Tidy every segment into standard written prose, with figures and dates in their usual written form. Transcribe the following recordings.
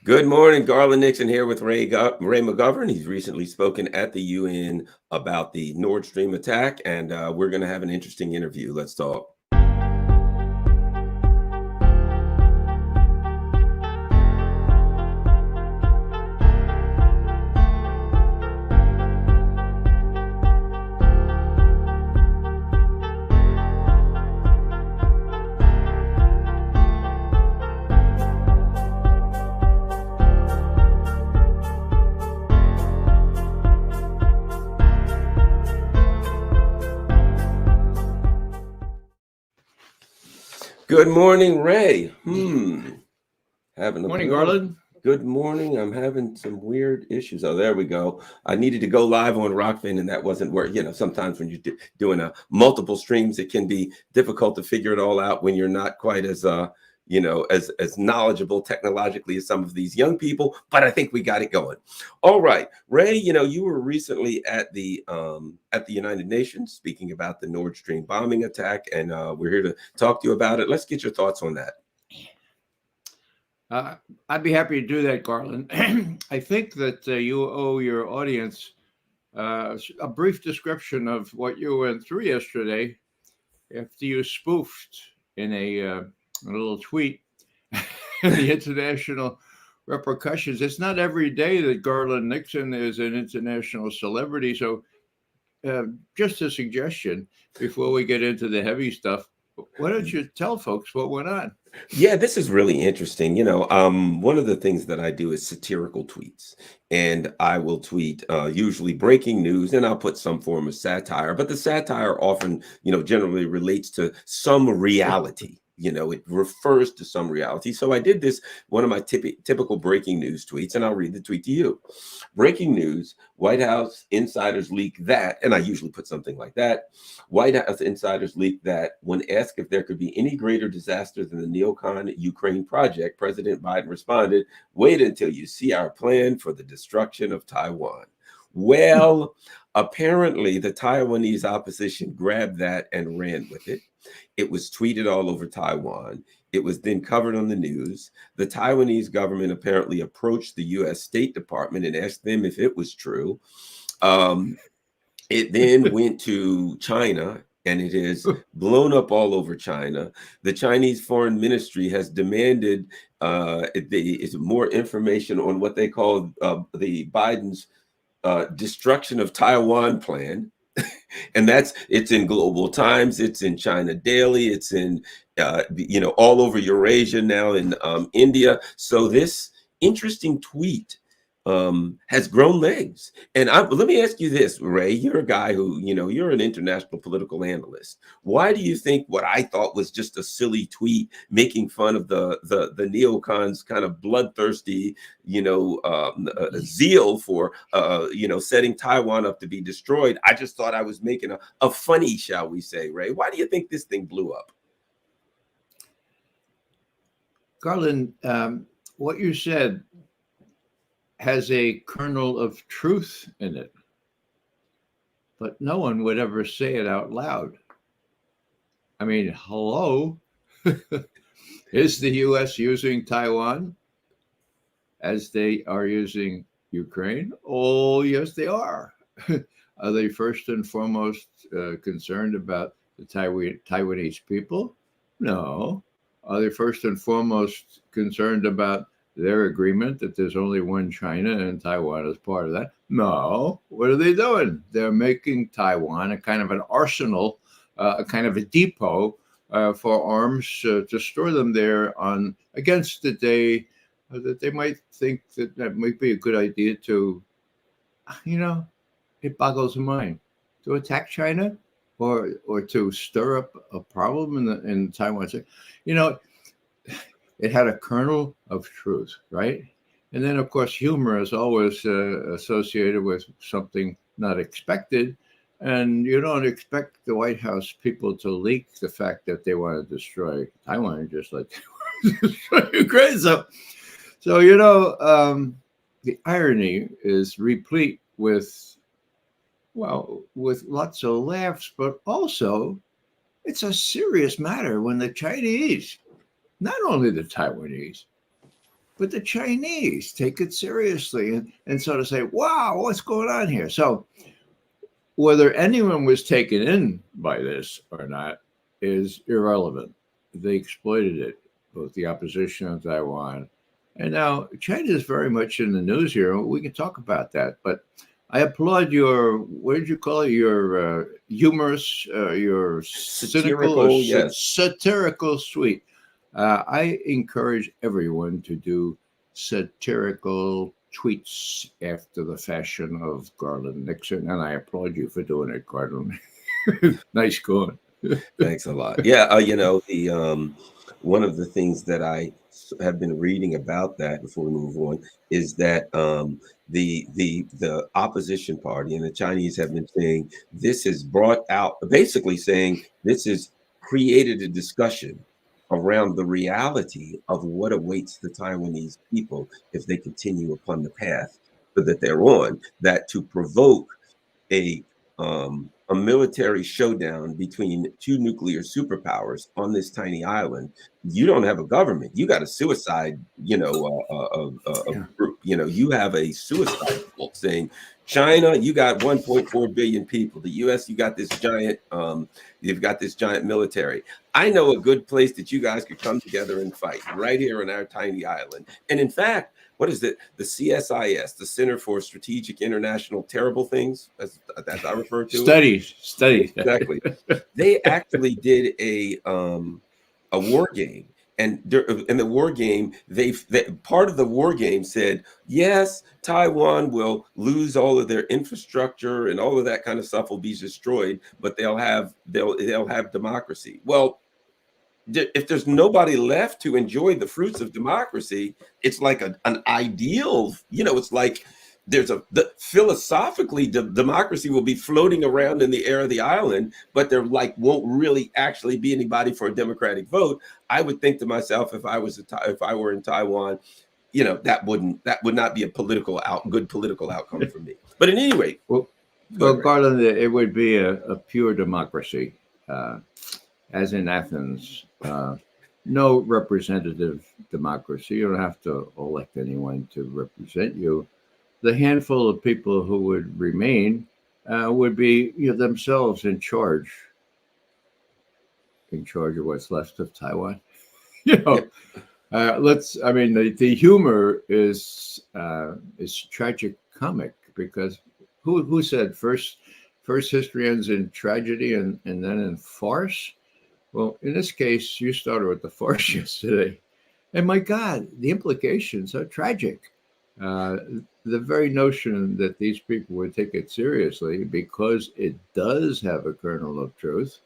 Good morning, Garland Nixon here with Ray Mcgovern. He's recently spoken at the UN about the Nord Stream attack, and we're going to have an interesting interview. Let's talk. Good morning, Ray. Morning, Garland. Good morning. I'm having some weird issues. Oh, there we go. I needed to go live on Rockfin, and that wasn't where, sometimes when you're doing multiple streams, it can be difficult to figure it all out when you're not quite as as knowledgeable technologically as some of these young people, but I think we got it going. All right, Ray, you were recently at the United Nations speaking about the Nord Stream bombing attack, and we're here to talk to you about it. Let's get your thoughts on that. I'd be happy to do that, Garland. I think that you owe your audience a brief description of what you went through yesterday after you spoofed in a little tweet the international repercussions. It's not every day that Garland Nixon is an international celebrity. So just a suggestion before we get into the heavy stuff, why don't you tell folks what went on? Yeah, this is really interesting. One of the things that I do is satirical tweets, and I will tweet usually breaking news, and I'll put some form of satire, but the satire often, generally relates to some reality. It refers to some reality. So I did this, one of my typical breaking news tweets, and I'll read the tweet to you. Breaking news, White House insiders leak that, and I usually put something like that. White House insiders leak that when asked if there could be any greater disaster than the neocon Ukraine project, President Biden responded, "Wait until you see our plan for the destruction of Taiwan." Well, apparently the Taiwanese opposition grabbed that and ran with it. It was tweeted all over Taiwan. It was then covered on the news. The Taiwanese government apparently approached the U.S. State Department and asked them if it was true. It then went to China, and it is blown up all over China. The Chinese Foreign Ministry has demanded more information on what they call the Biden's destruction of Taiwan plan. And it's in Global Times, it's in China Daily, it's in all over Eurasia now, in India. So this interesting tweet has grown legs. And let me ask you this, Ray. You're a guy who, you're an international political analyst. Why do you think what I thought was just a silly tweet making fun of the neocons' kind of bloodthirsty, zeal for, setting Taiwan up to be destroyed? I just thought I was making a funny, shall we say, Ray. Why do you think this thing blew up? Garland, what you said has a kernel of truth in it, but no one would ever say it out loud. I mean, hello, is the U.S. using Taiwan as they are using Ukraine? Oh, yes, they are. Are they first and foremost concerned about the Taiwanese people? No. Are they first and foremost concerned about their agreement that there's only one China and Taiwan is part of that? No. What are they doing? They're making Taiwan a kind of an arsenal, a kind of a depot for arms to store them there against the day that they might think that might be a good idea to, it boggles the mind, to attack China or to stir up a problem in Taiwan. It had a kernel of truth, right? And then, of course, humor is always associated with something not expected. And you don't expect the White House people to leak the fact that they want to destroy Taiwan, just like they want to destroy Ukraine. So the irony is replete with lots of laughs, but also it's a serious matter when the Chinese, not only the Taiwanese, but the Chinese take it seriously and sort of say, wow, what's going on here? So whether anyone was taken in by this or not is irrelevant. They exploited it, both the opposition of Taiwan. And now China is very much in the news here. We can talk about that. But I applaud your, what did you call it? Your humorous, your cynical, yes. satirical suite. I encourage everyone to do satirical tweets after the fashion of Garland Nixon, and I applaud you for doing it, Garland. Nice going. Thanks a lot. Yeah, the one of the things that I have been reading about that before we move on is that the opposition party and the Chinese have been saying this has brought out, basically saying this has created a discussion around the reality of what awaits the Taiwanese people if they continue upon the path that they're on, that to provoke a military showdown between two nuclear superpowers on this tiny island, you don't have a government. You got a suicide, group. You have a suicide cult saying, China, you got 1.4 billion people. The U.S., you got this giant, you've got this giant military. I know a good place that you guys could come together and fight right here on our tiny island. And in fact, what is it? The CSIS, the Center for Strategic International Terrible Things, as I refer to Studies. Exactly. They actually did a war game, and in the war game, part of the war game said, yes, Taiwan will lose all of their infrastructure and all of that kind of stuff will be destroyed, but they'll have democracy. Well, if there's nobody left to enjoy the fruits of democracy, it's like an ideal, it's like philosophically, democracy will be floating around in the air of the island, but there won't really actually be anybody for a democratic vote. I would think to myself, if I were in Taiwan, that would not be a good political outcome for me. But at any rate, well, Garland, it would be a pure democracy. As in Athens, no representative democracy. You don't have to elect anyone to represent you. The handful of people who would remain would be themselves in charge of what's left of Taiwan. The humor is tragic comic, because who said first history ends in tragedy and then in farce? Well, in this case, you started with the farce yesterday. And my God, the implications are tragic. The very notion that these people would take it seriously because it does have a kernel of truth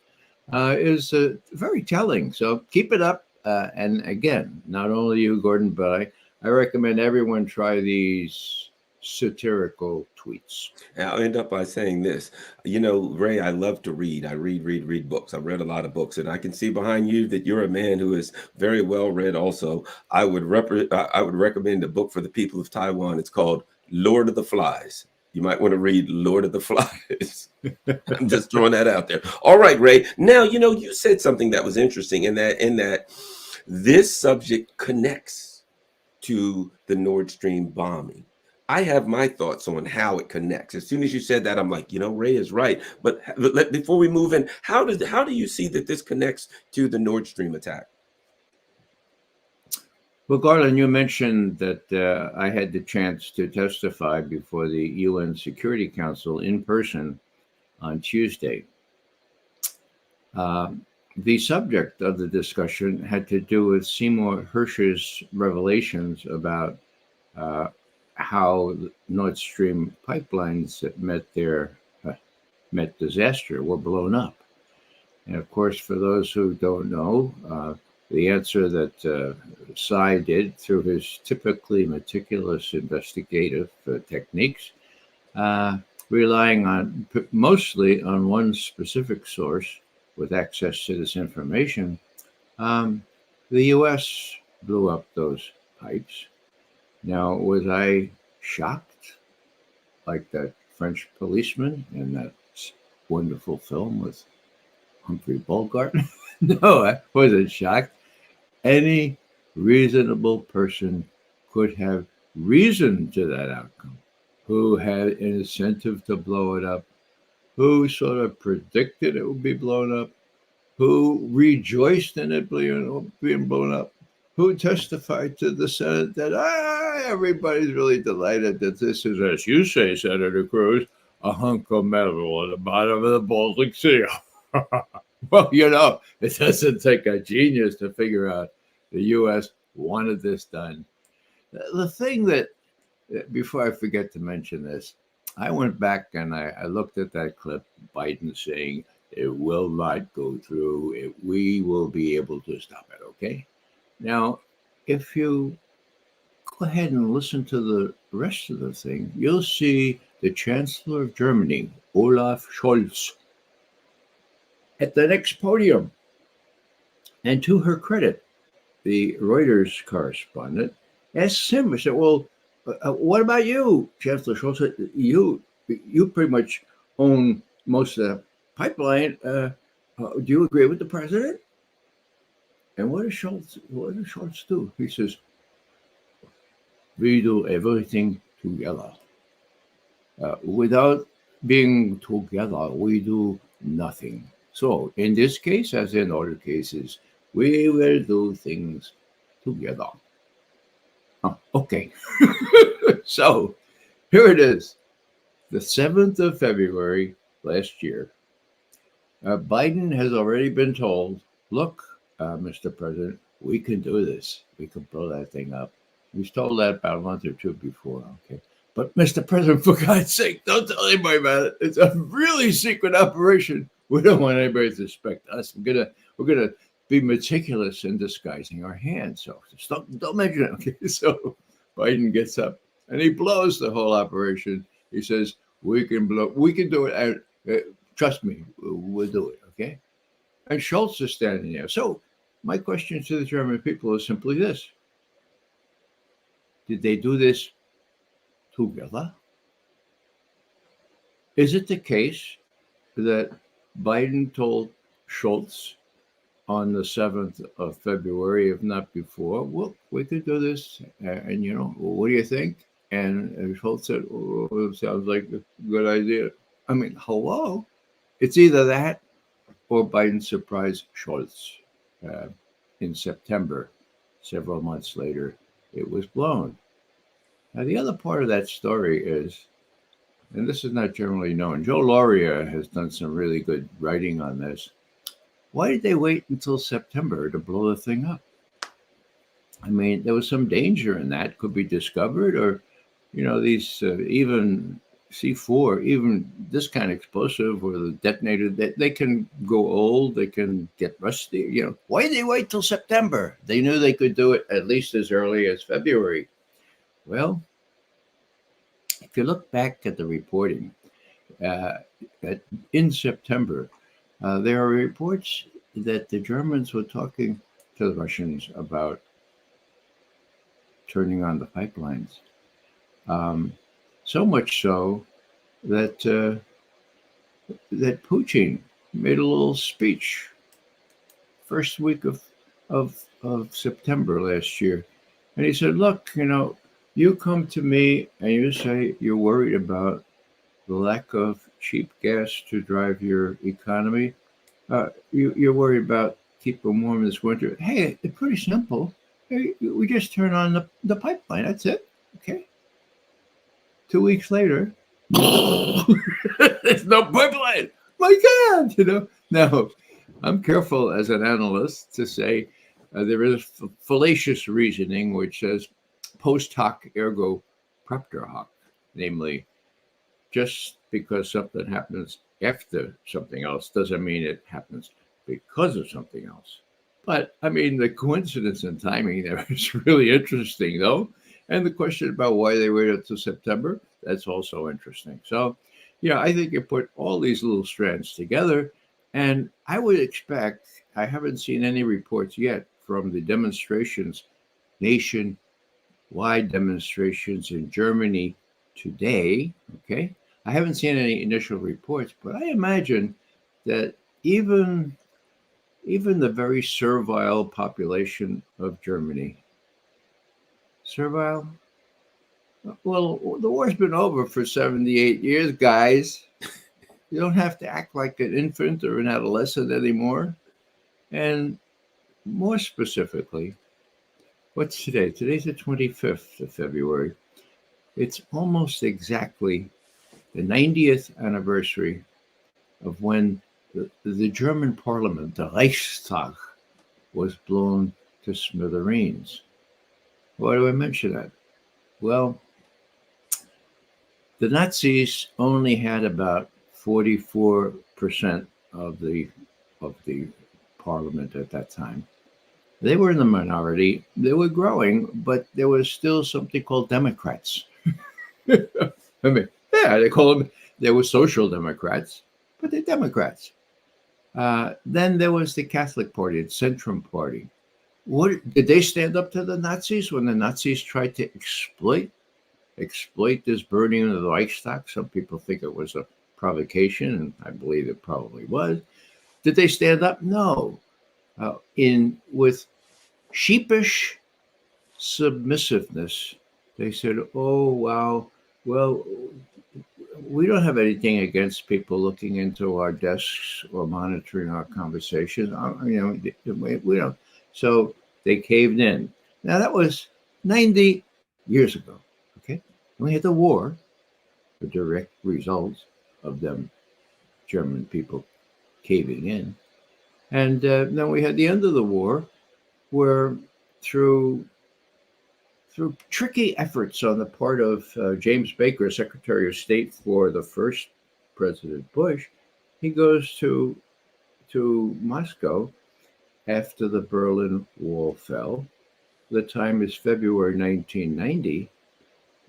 is very telling. So keep it up. And again, not only you, Gordon, but I recommend everyone try these satirical tweets. And I'll end up by saying this. Ray, I love to read. I read books. I've read a lot of books, and I can see behind you that you're a man who is very well read also. I would recommend a book for the people of Taiwan. It's called Lord of the Flies. You might want to read Lord of the Flies. I'm just throwing that out there. All right, Ray. Now, you said something that was interesting in that this subject connects to the Nord Stream bombing. I have my thoughts on how it connects. As soon as you said that, I'm like, Ray is right. But before we move in, how do you see that this connects to the Nord Stream attack? Well, Garland, you mentioned that I had the chance to testify before the UN Security Council in person on Tuesday. The subject of the discussion had to do with Seymour Hersh's revelations about how Nord Stream pipelines that met disaster were blown up. And of course, for those who don't know, the answer that Sy did through his typically meticulous investigative techniques, relying mostly on one specific source with access to this information, the U.S. blew up those pipes. Now, was I shocked, like that French policeman in that wonderful film with Humphrey Bogart? No, I wasn't shocked. Any reasonable person could have reason to that outcome, who had an incentive to blow it up, who sort of predicted it would be blown up, who rejoiced in it being blown up, who testified to the Senate that everybody's really delighted that this is, as you say, Senator Cruz, a hunk of metal at the bottom of the Baltic Sea. Well, it doesn't take a genius to figure out the U.S. wanted this done. The thing that, before I forget to mention this, I went back and I looked at that clip, Biden saying, it will not go through. We will be able to stop it, okay? Now, if you go ahead and listen to the rest of the thing, you'll see the Chancellor of Germany, Olaf Scholz, at the next podium. And to her credit, the Reuters correspondent asked him, I said, well, what about you, Chancellor Scholz? You pretty much own most of the pipeline. Do you agree with the president? And what does Scholz do? He says, we do everything together. Without being together, we do nothing. So in this case, as in other cases, we will do things together. Oh, okay. So here it is, the 7th of February last year. Biden has already been told, look, Mr. President, we can do this. We can blow that thing up. He was told that about a month or two before. Okay. But Mr. President, for God's sake, don't tell anybody about it. It's a really secret operation. We don't want anybody to suspect us. We're gonna be meticulous in disguising our hands. So just don't mention it. Okay. So Biden gets up and he blows the whole operation. He says, we can do it. Trust me, we'll do it. Okay. And Scholz is standing there. So my question to the German people is simply this. Did they do this together? Is it the case that Biden told Scholz on the 7th of February, if not before, well, we could do this, and what do you think? And Scholz said, oh, it sounds like a good idea. I mean, hello? It's either that or Biden surprised Scholz in September. Several months later, it was blown. Now, the other part of that story is, and this is not generally known, Joe Lauria has done some really good writing on this. Why did they wait until September to blow the thing up? I mean, there was some danger in that, could be discovered, or, these even C4, even this kind of explosive or the detonator, they can go old, they can get rusty. Why did they wait till September? They knew they could do it at least as early as February. Well, if you look back at the reporting, in September, there are reports that the Germans were talking to the Russians about turning on the pipelines. So much so that Putin made a little speech first week of September last year. And he said, look, you come to me and you say you're worried about the lack of cheap gas to drive your economy. You're worried about keeping warm this winter. Hey, it's pretty simple. Hey, we just turn on the pipeline. That's it. Okay. 2 weeks later, there's no pipeline. My God, Now, I'm careful as an analyst to say there is fallacious reasoning which says post hoc ergo propter hoc, namely, just because something happens after something else doesn't mean it happens because of something else. But I mean, the coincidence and timing there is really interesting, though. And the question about why they waited until September, that's also interesting. So, I think you put all these little strands together, and I would expect, I haven't seen any reports yet from the demonstrations, nationwide demonstrations in Germany today, okay? I haven't seen any initial reports, but I imagine that even the very servile population of Germany Servile? Well, the war's been over for 78 years, guys. You don't have to act like an infant or an adolescent anymore. And more specifically, what's today? Today's the 25th of February. It's almost exactly the 90th anniversary of when the German parliament, the Reichstag, was blown to smithereens. Why do I mention that? Well, the Nazis only had about 44% of the parliament at that time. They were in the minority. They were growing, but there was still something called Democrats. I mean, yeah, they call them. They were social Democrats, but they're Democrats. Then there was the Catholic Party, the Centrum Party. What did they stand up to the Nazis when the Nazis tried to exploit this burning of the Reichstag? Some people think it was a provocation, and I believe it probably was. Did they stand up? No. With sheepish submissiveness, they said, "Oh wow, well, we don't have anything against people looking into our desks or monitoring our conversations. We don't." So they caved in. Now that was 90 years ago. Okay, we had the war, the direct result of them German people caving in, and then we had the end of the war, where through tricky efforts on the part of James Baker, Secretary of State for the first President Bush, he goes to Moscow after the Berlin Wall fell. The time is February 1990.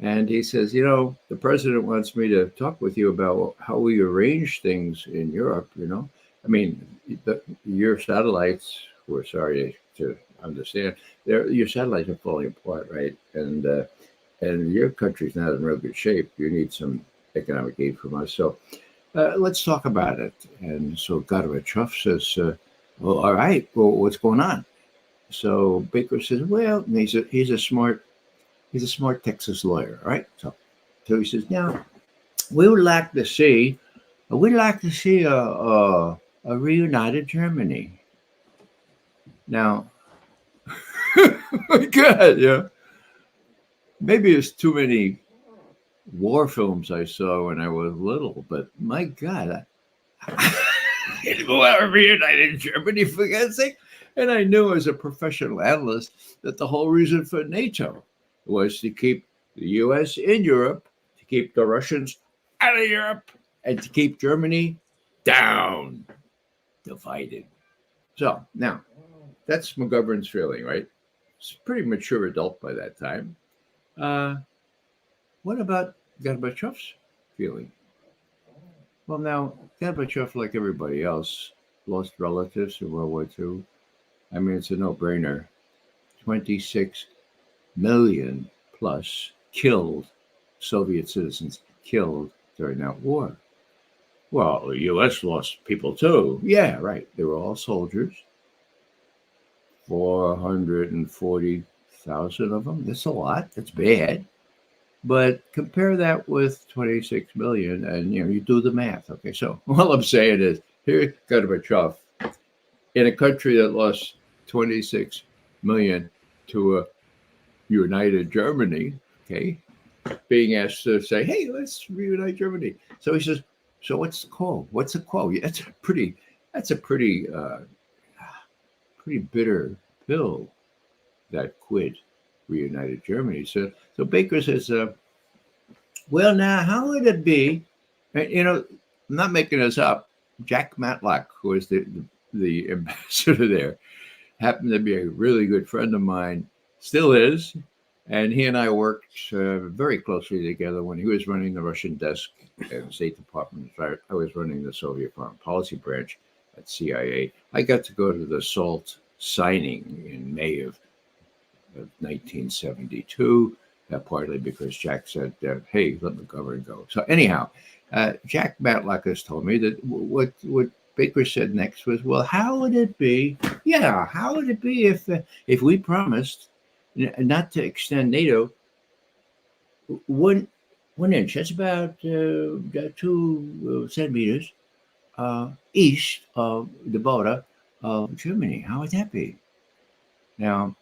And he says, the president wants me to talk with you about how we arrange things in Europe, I mean, your satellites, we're sorry to understand, your satellites are falling apart, right? And your country's not in real good shape. You need some economic aid from us. So let's talk about it. And so Gorbachev says, well, all right, well, what's going on? So Baker says, well, he's a smart Texas lawyer, right? So he says, now we'd like to see a reunited Germany. Now, my God, yeah. Maybe it's too many war films I saw when I was little, but my God, I want to reunited Germany, for God's sake. And I knew as a professional analyst that the whole reason for NATO was to keep the U.S. in Europe, to keep the Russians out of Europe, and to keep Germany down, divided. So now, that's Mcgovern's feeling, right? He's a pretty mature adult by that time. What about Gorbachev's feeling? Well, now, Gorbachev, like everybody else, lost relatives in World War II. I mean, it's a no-brainer. 26 million plus killed, Soviet citizens killed during that war. Well, the U.S. lost people too. Yeah, right. They were all soldiers. 440,000 of them. That's a lot. That's bad. But compare that with 26 million and, you do the math. Okay, so all I'm saying is, here, Gorbachev, in a country that lost 26 million to a united Germany, okay, being asked to say, hey, let's reunite Germany. So he says, so what's the call? What's the call? Yeah, that's a pretty bitter pill, that quid reunited Germany. So Baker says, well, now, how would it be? I'm not making this up. Jack Matlock, who was the ambassador there, happened to be a really good friend of mine, still is. And he and I worked very closely together when he was running the Russian desk at the State Department. I was running the Soviet Foreign Policy branch at CIA. I got to go to the SALT signing in May of 1972, partly because Jack said, hey, let Mcgovern go. So anyhow, Jack Matlock has told me that what Baker said next was, well, how would it be? Yeah, how would it be if we promised not to extend NATO 1 inch. That's about 2 centimeters east of the border of Germany. How would that be? Now,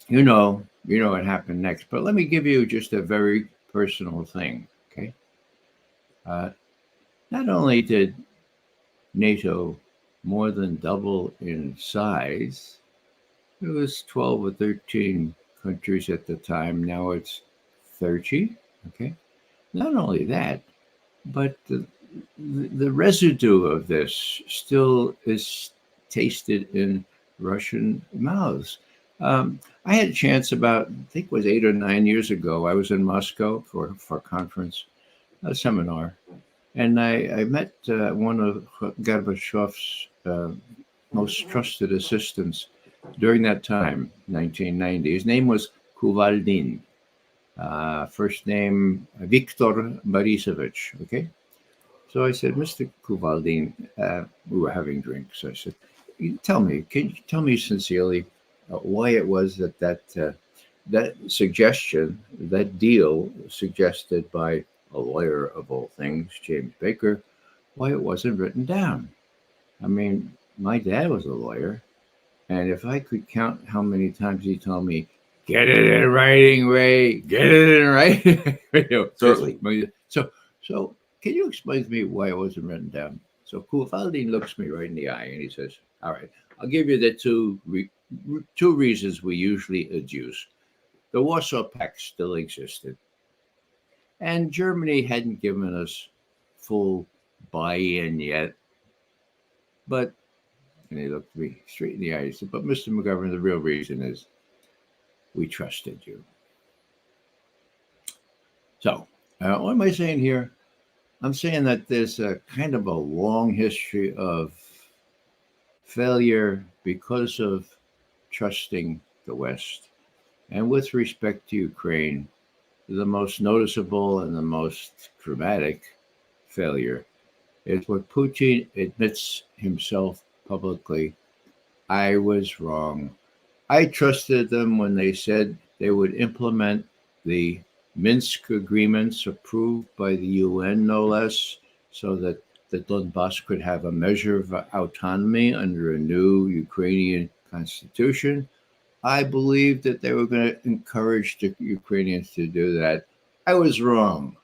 what happened next. But let me give you just a very personal thing. Okay. Not only did NATO more than double in size, it was 12 or 13 countries at the time. Now it's 30. Okay. Not only that, but the residue of this still is tasted in Russian mouths. I had a chance about, I think it was 8 or 9 years ago. I was in Moscow for a conference, a seminar, and I met one of Gorbachev's most trusted assistants during that time, 1990. His name was Kuvaldin. First name Viktor Borisovich. Okay. So I said, Mr. Kuvaldin, we were having drinks. I said, can you tell me sincerely why it was that suggestion, that deal suggested by a lawyer of all things, James Baker, why it wasn't written down? I mean, my dad was a lawyer, and if I could count how many times he told me, get it in writing, Ray, get it in writing. Certainly. So can you explain to me why it wasn't written down? So Kuvaldin looks me right in the eye and he says, all right, I'll give you the two reasons we usually adduce. The Warsaw Pact still existed, and Germany hadn't given us full buy-in yet. But, and he looked me straight in the eye and said, but Mr. Mcgovern, the real reason is we trusted you. So, what am I saying here? I'm saying that there's a kind of a long history of failure because of trusting the West. And with respect to Ukraine, the most noticeable and the most dramatic failure is what Putin admits himself publicly. I was wrong. I trusted them when they said they would implement the Minsk agreements approved by the UN, no less, so that the Donbass could have a measure of autonomy under a new Ukrainian constitution. I believed that they were going to encourage the Ukrainians to do that. I was wrong.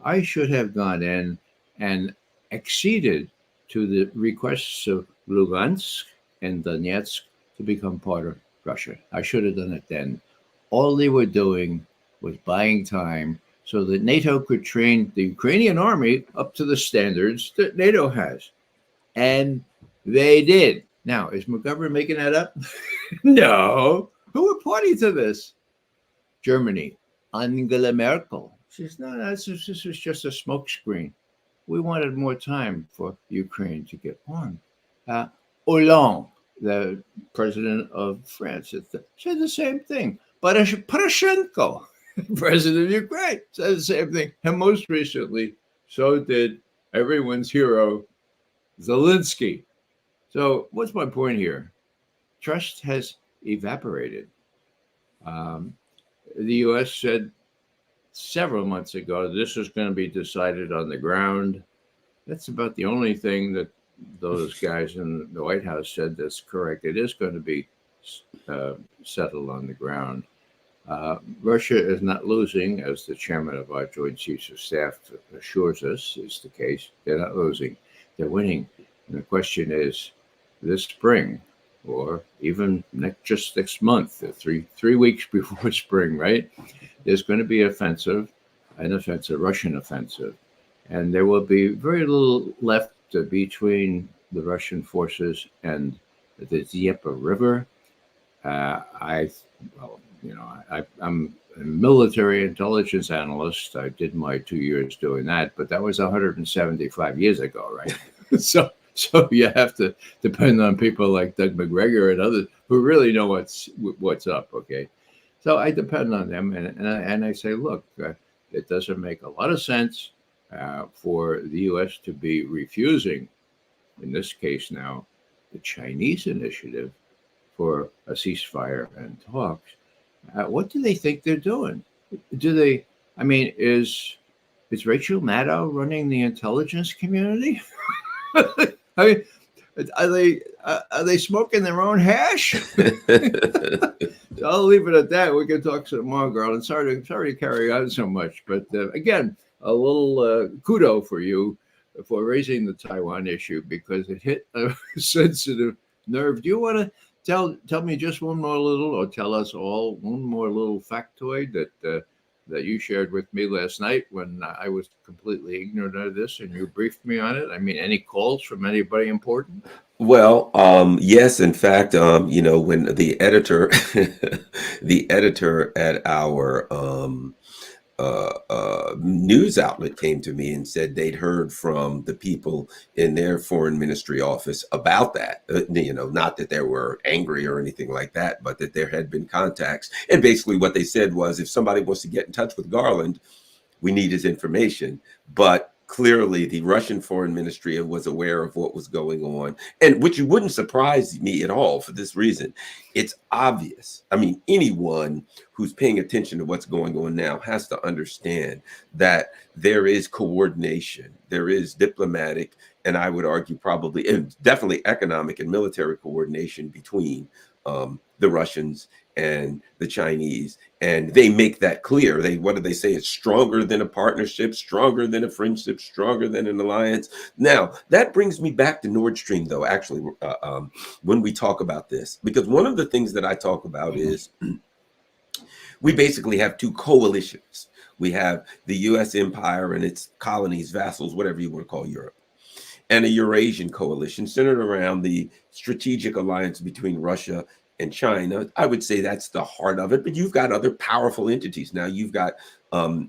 I should have gone in and acceded to the requests of Lugansk and Donetsk to become part of Russia. I should have done it then. All they were doing was buying time so that NATO could train the Ukrainian army up to the standards that NATO has. And they did. Now, is Mcgovern making that up? No. Who were party to this? Germany. Angela Merkel. She says, no, this was just a smokescreen. We wanted more time for Ukraine to get armed. Hollande, the president of France, said the same thing. But Poroshenko, president of Ukraine, said the same thing. And most recently, so did everyone's hero, Zelensky. So what's my point here? Trust has evaporated. The U.S. said several months ago this is going to be decided on the ground. That's about the only thing that those guys in the White House said that's correct. It is going to be settled on the ground. Russia is not losing, as the chairman of our Joint Chiefs of Staff assures us is the case. They're not losing. They're winning. And the question is, this spring, or even just next month, three weeks before spring, right? There's going to be an Russian offensive. And there will be very little left between the Russian forces and the Dnieper River. I'm a military intelligence analyst. I did my 2 years doing that, but that was 175 years ago, right? So you have to depend on people like Doug McGregor and others who really know what's up. Okay, so I depend on them, and I say, look, it doesn't make a lot of sense for the U.S. to be refusing, in this case now, the Chinese initiative for a ceasefire and talks. What do they think they're doing? Do they? I mean, is Rachel Maddow running the intelligence community? I mean, are they smoking their own hash? So I'll leave it at that. We can talk some more, Garland. Sorry to carry on so much, but again, a little kudo for you for raising the Taiwan issue because it hit a sensitive nerve. Do you want to tell me just one more little, or tell us all one more little factoid that you shared with me last night when I was completely ignorant of this and you briefed me on it? I mean, any calls from anybody important? Well, yes, in fact, when the editor, the editor at our news outlet came to me and said they'd heard from the people in their foreign ministry office about that. Not that they were angry or anything like that, but that there had been contacts. And basically what they said was, if somebody wants to get in touch with Garland, we need his information. But clearly the Russian foreign ministry was aware of what was going on, and which wouldn't surprise me at all for this reason. It's obvious. I mean, anyone who's paying attention to what's going on now has to understand that there is coordination, there is diplomatic, and I would argue probably, and definitely economic and military coordination between the Russians and the Chinese. And they make that clear. What do they say? It's stronger than a partnership, stronger than a friendship, stronger than an alliance. Now, that brings me back to Nord Stream, though, actually, when we talk about this, because one of the things that I talk about is we basically have two coalitions. We have the U.S. empire and its colonies, vassals, whatever you want to call Europe, and a Eurasian coalition centered around the strategic alliance between Russia and China. I would say that's the heart of it, but you've got other powerful entities. Now you've got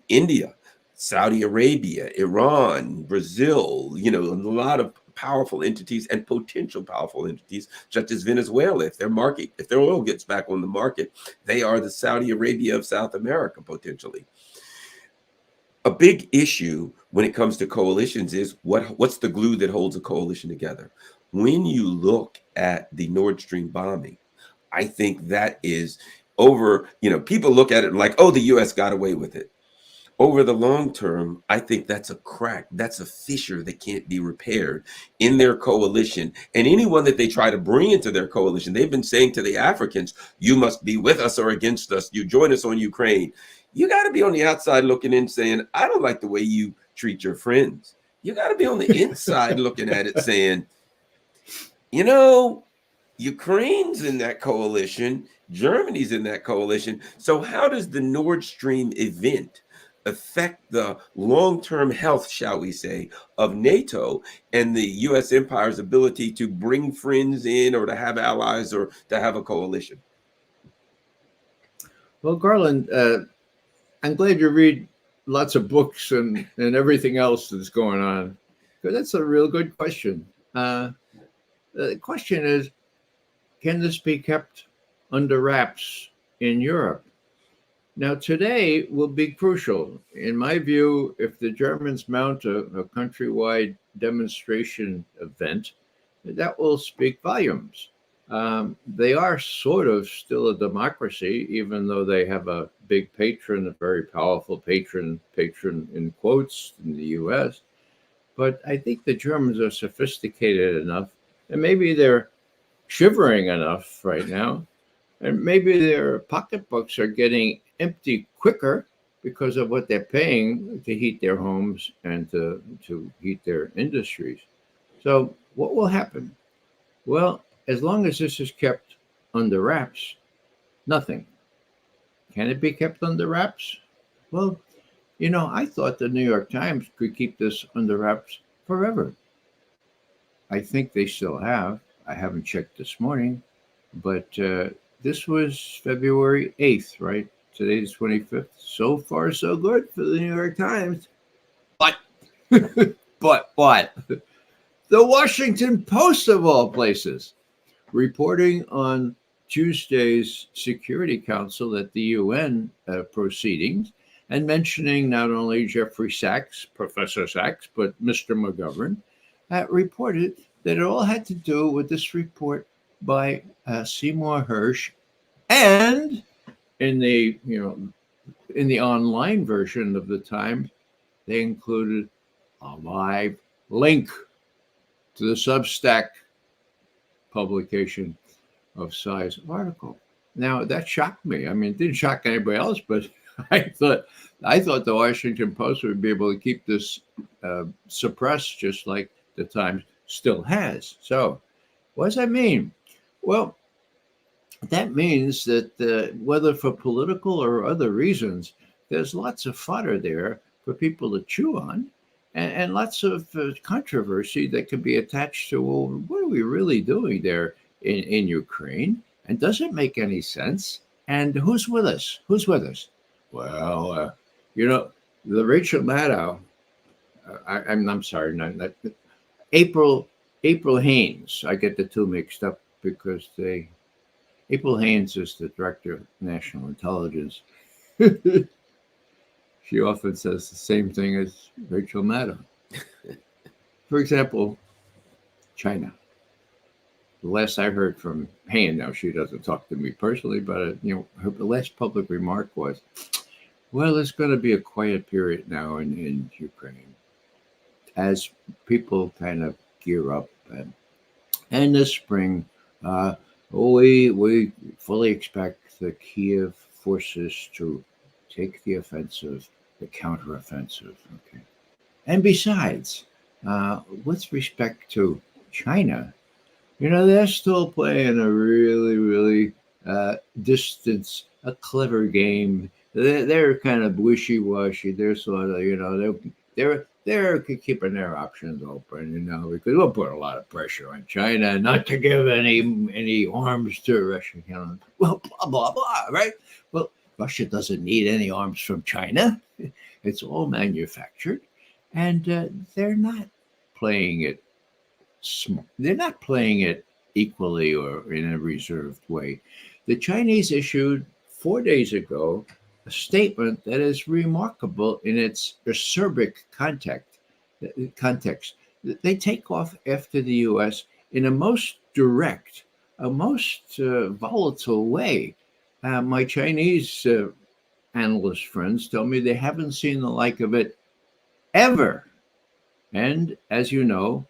India, Saudi Arabia, Iran, Brazil, a lot of powerful entities and potential powerful entities, such as Venezuela. If their oil gets back on the market, they are the Saudi Arabia of South America, potentially. A big issue when it comes to coalitions is what's the glue that holds a coalition together? When you look at the Nord Stream bombing, I think that is over, people look at it like, oh, the U.S. got away with it. Over the long term, I think that's a crack. That's a fissure that can't be repaired in their coalition. And anyone that they try to bring into their coalition, they've been saying to the Africans, you must be with us or against us. You join us on Ukraine. You got to be on the outside looking in saying, I don't like the way you treat your friends. You got to be on the inside looking at it saying, Ukraine's in that coalition, Germany's in that coalition. So how does the Nord Stream event affect the long-term health, shall we say, of NATO and the U.S. empire's ability to bring friends in or to have allies or to have a coalition? Well, Garland, I'm glad you read lots of books and everything else that's going on, because that's a real good question. The question is, can this be kept under wraps in Europe? Now, today will be crucial. In my view, if the Germans mount a countrywide demonstration event, that will speak volumes. They are sort of still a democracy, even though they have a big patron, a very powerful patron in quotes in the U.S. But I think the Germans are sophisticated enough, and maybe they're shivering enough right now, and maybe their pocketbooks are getting empty quicker because of what they're paying to heat their homes and to heat their industries. So what will happen? Well, as long as this is kept under wraps, nothing. Can it be kept under wraps? Well, I thought the New York Times could keep this under wraps forever. I think they still have. I haven't checked this morning, but this was February 8th, right? Today's 25th. So far, so good for the New York Times. But, but, the Washington Post, of all places, reporting on Tuesday's Security Council at the UN proceedings, and mentioning not only Jeffrey Sachs, Professor Sachs, but Mr. Mcgovern, reported that it all had to do with this report by Seymour Hersh, and in the in the online version of the Times, they included a live link to the Substack publication of Cy's article. Now that shocked me. I mean, it didn't shock anybody else, but I thought the Washington Post would be able to keep this suppressed, just like the Times still has. So, what does that mean? Well, that means that whether for political or other reasons, there's lots of fodder there for people to chew on, and lots of controversy that can be attached to, well, what are we really doing there in Ukraine? And does it make any sense? And who's with us? Who's with us? Well, the Rachel Maddow, I'm sorry, not April Haynes. I get the two mixed up because April Haynes is the director of national intelligence. She often says the same thing as Rachel Maddow. For example, China. The last I heard from Haynes, now she doesn't talk to me personally, but her last public remark was, well, there's going to be a quiet period now in Ukraine as people kind of gear up. And this spring, we fully expect the Kiev forces to take the offensive, the counteroffensive. Okay. And besides, with respect to China, they're still playing a really, really distance, a clever game. They're kind of wishy-washy. They're sort of, they're keeping their options open, because we'll put a lot of pressure on China not to give any arms to Russia. Well, blah, blah, blah, right? Well, Russia doesn't need any arms from China. It's all manufactured. And they're not playing it smart. They're not playing it equally or in a reserved way. The Chinese issued 4 days ago a statement that is remarkable in its acerbic context. They take off after the U.S. in a most direct, a most volatile way. My Chinese analyst friends tell me they haven't seen the like of it ever. And as you know,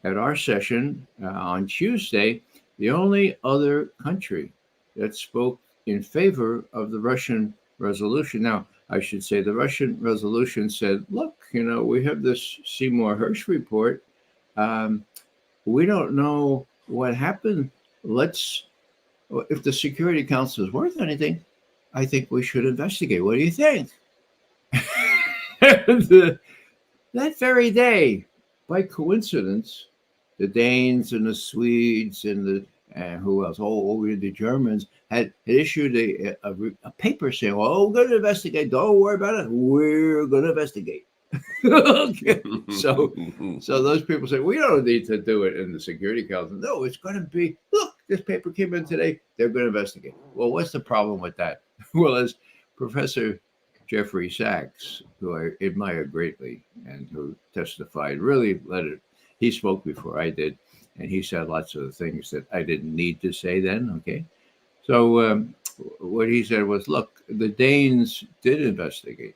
at our session on Tuesday, the only other country that spoke in favor of the Russian resolution. Now, I should say the Russian resolution said, look, we have this Seymour Hersh report. We don't know what happened. If the Security Council is worth anything, I think we should investigate. What do you think? That very day, by coincidence, the Danes and the Swedes and who else? The Germans had issued a paper saying, "Well, we're going to investigate. Don't worry about it. We're going to investigate." Okay. So those people say, we don't need to do it in the Security Council. No, it's going to be, look, this paper came in today. They're going to investigate. Well, what's the problem with that? Well, as Professor Jeffrey Sachs, who I admire greatly and who testified, really he spoke before I did, and he said lots of things that I didn't need to say then, okay? So what he said was, look, the Danes did investigate.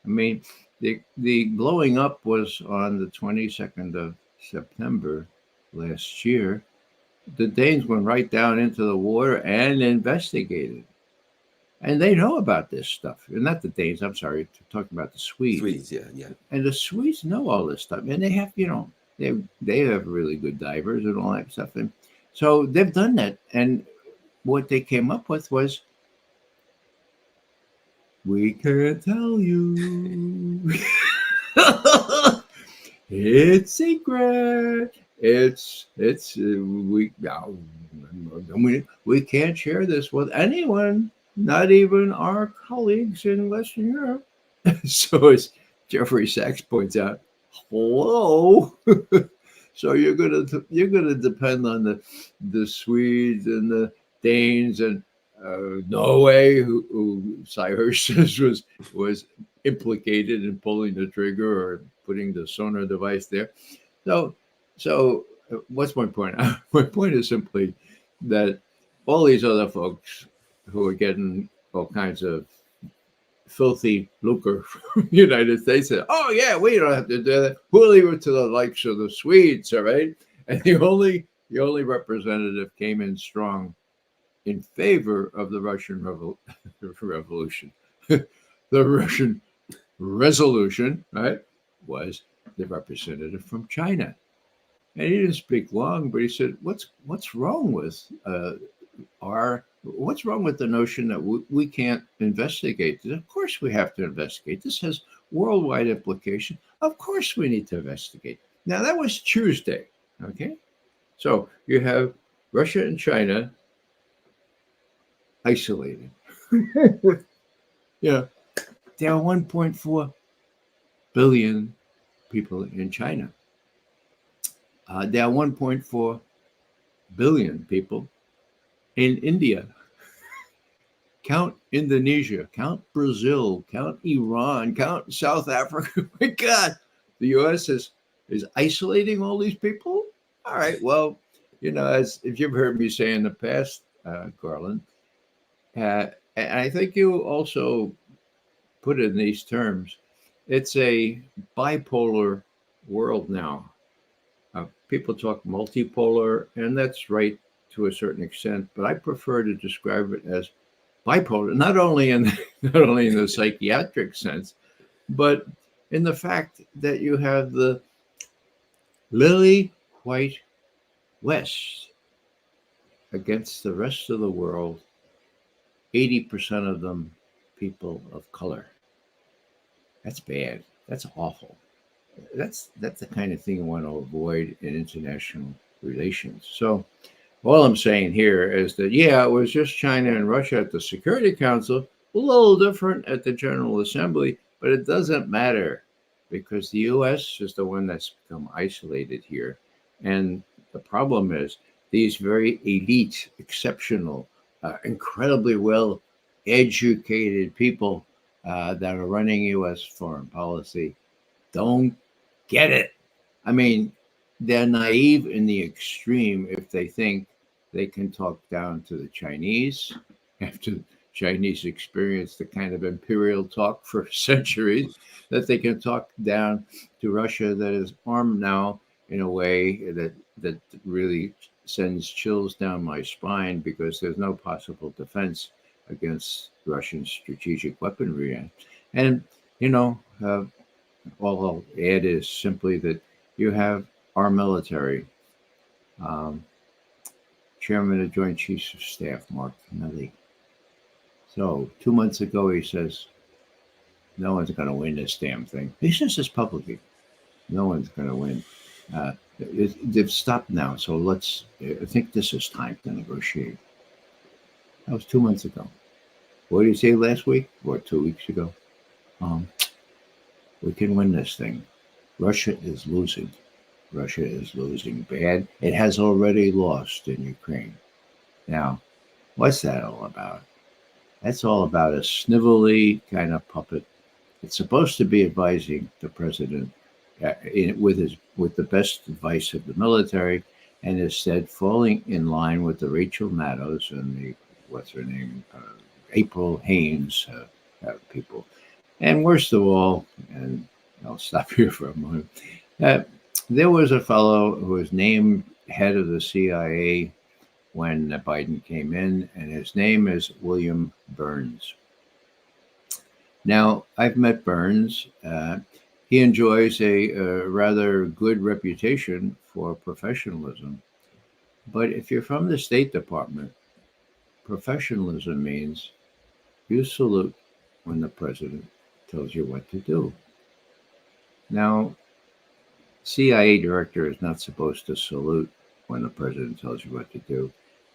I mean, the blowing up was on the 22nd of September last year. The Danes went right down into the water and investigated. And they know about this stuff. And not the Danes, I'm sorry, talking about the Swedes. Swedes, yeah. And the Swedes know all this stuff. And they have, they have really good divers and all that stuff. And so they've done that. And what they came up with was, we can't tell you. It's secret. We can't share this with anyone, not even our colleagues in Western Europe. So as Jeffrey Sachs points out, hello. So you're gonna depend on the Swedes and the Danes and Norway, who Cy Hersh says was implicated in pulling the trigger or putting the sonar device there. So what's my point? My point is simply that all these other folks who are getting all kinds of filthy lucre from the United States said, "Oh yeah, we don't have to do that. We'll leave it to the likes of the Swedes, all right?" And the only representative came in strong in favor of the Russian revolution. The Russian resolution, right, was the representative from China. And he didn't speak long, but he said, "What's wrong with what's wrong with the notion that we can't investigate this? Of course we have to investigate. This has worldwide implication. Of course we need to investigate." Now that was Tuesday, okay? So you have Russia and China isolated. Yeah, there are 1.4 billion people in China. There are 1.4 billion people in India. Count Indonesia, count Brazil, count Iran, count South Africa. My God, the U.S. is isolating all these people. All right, well, as if you've heard me say in the past, Garland, and I think you also put it in these terms. It's a bipolar world now. People talk multipolar, and that's right to a certain extent, but I prefer to describe it as bipolar, not only in the psychiatric sense, but in the fact that you have the lily white West against the rest of the world, 80% of them people of color. That's bad. That's awful. That's the kind of thing you want to avoid in international relations. So all I'm saying here is that, yeah, it was just China and Russia at the Security Council, a little different at the General Assembly, but it doesn't matter because the U.S. is the one that's become isolated here. And the problem is these very elite, exceptional, incredibly well educated people that are running U.S. foreign policy don't get it. I mean, they're naive in the extreme if they think they can talk down to the Chinese after the Chinese experienced the kind of imperial talk for centuries, that they can talk down to Russia that is armed now in a way that really sends chills down my spine because there's no possible defense against Russian strategic weaponry. And, all I'll add is simply that you have our military, Chairman of Joint Chiefs of Staff, Mark Milley. So 2 months ago, he says, no one's going to win this damn thing. He says this publicly. No one's going to win. They've stopped now, so I think this is time to negotiate. That was 2 months ago. What did he say last week or 2 weeks ago? We can win this thing. Russia is losing. Russia is losing bad. It has already lost in Ukraine. Now, what's that all about? That's all about a snivelly kind of puppet. It's supposed to be advising the president with the best advice of the military, and instead falling in line with the Rachel Maddows and the April Haynes people. And worst of all, and I'll stop here for a moment, there was a fellow who was named head of the CIA when Biden came in, and his name is William Burns. Now, I've met Burns. He enjoys a rather good reputation for professionalism. But if you're from the State Department, professionalism means you salute when the president tells you what to do. Now, CIA director is not supposed to salute when the president tells you what to do.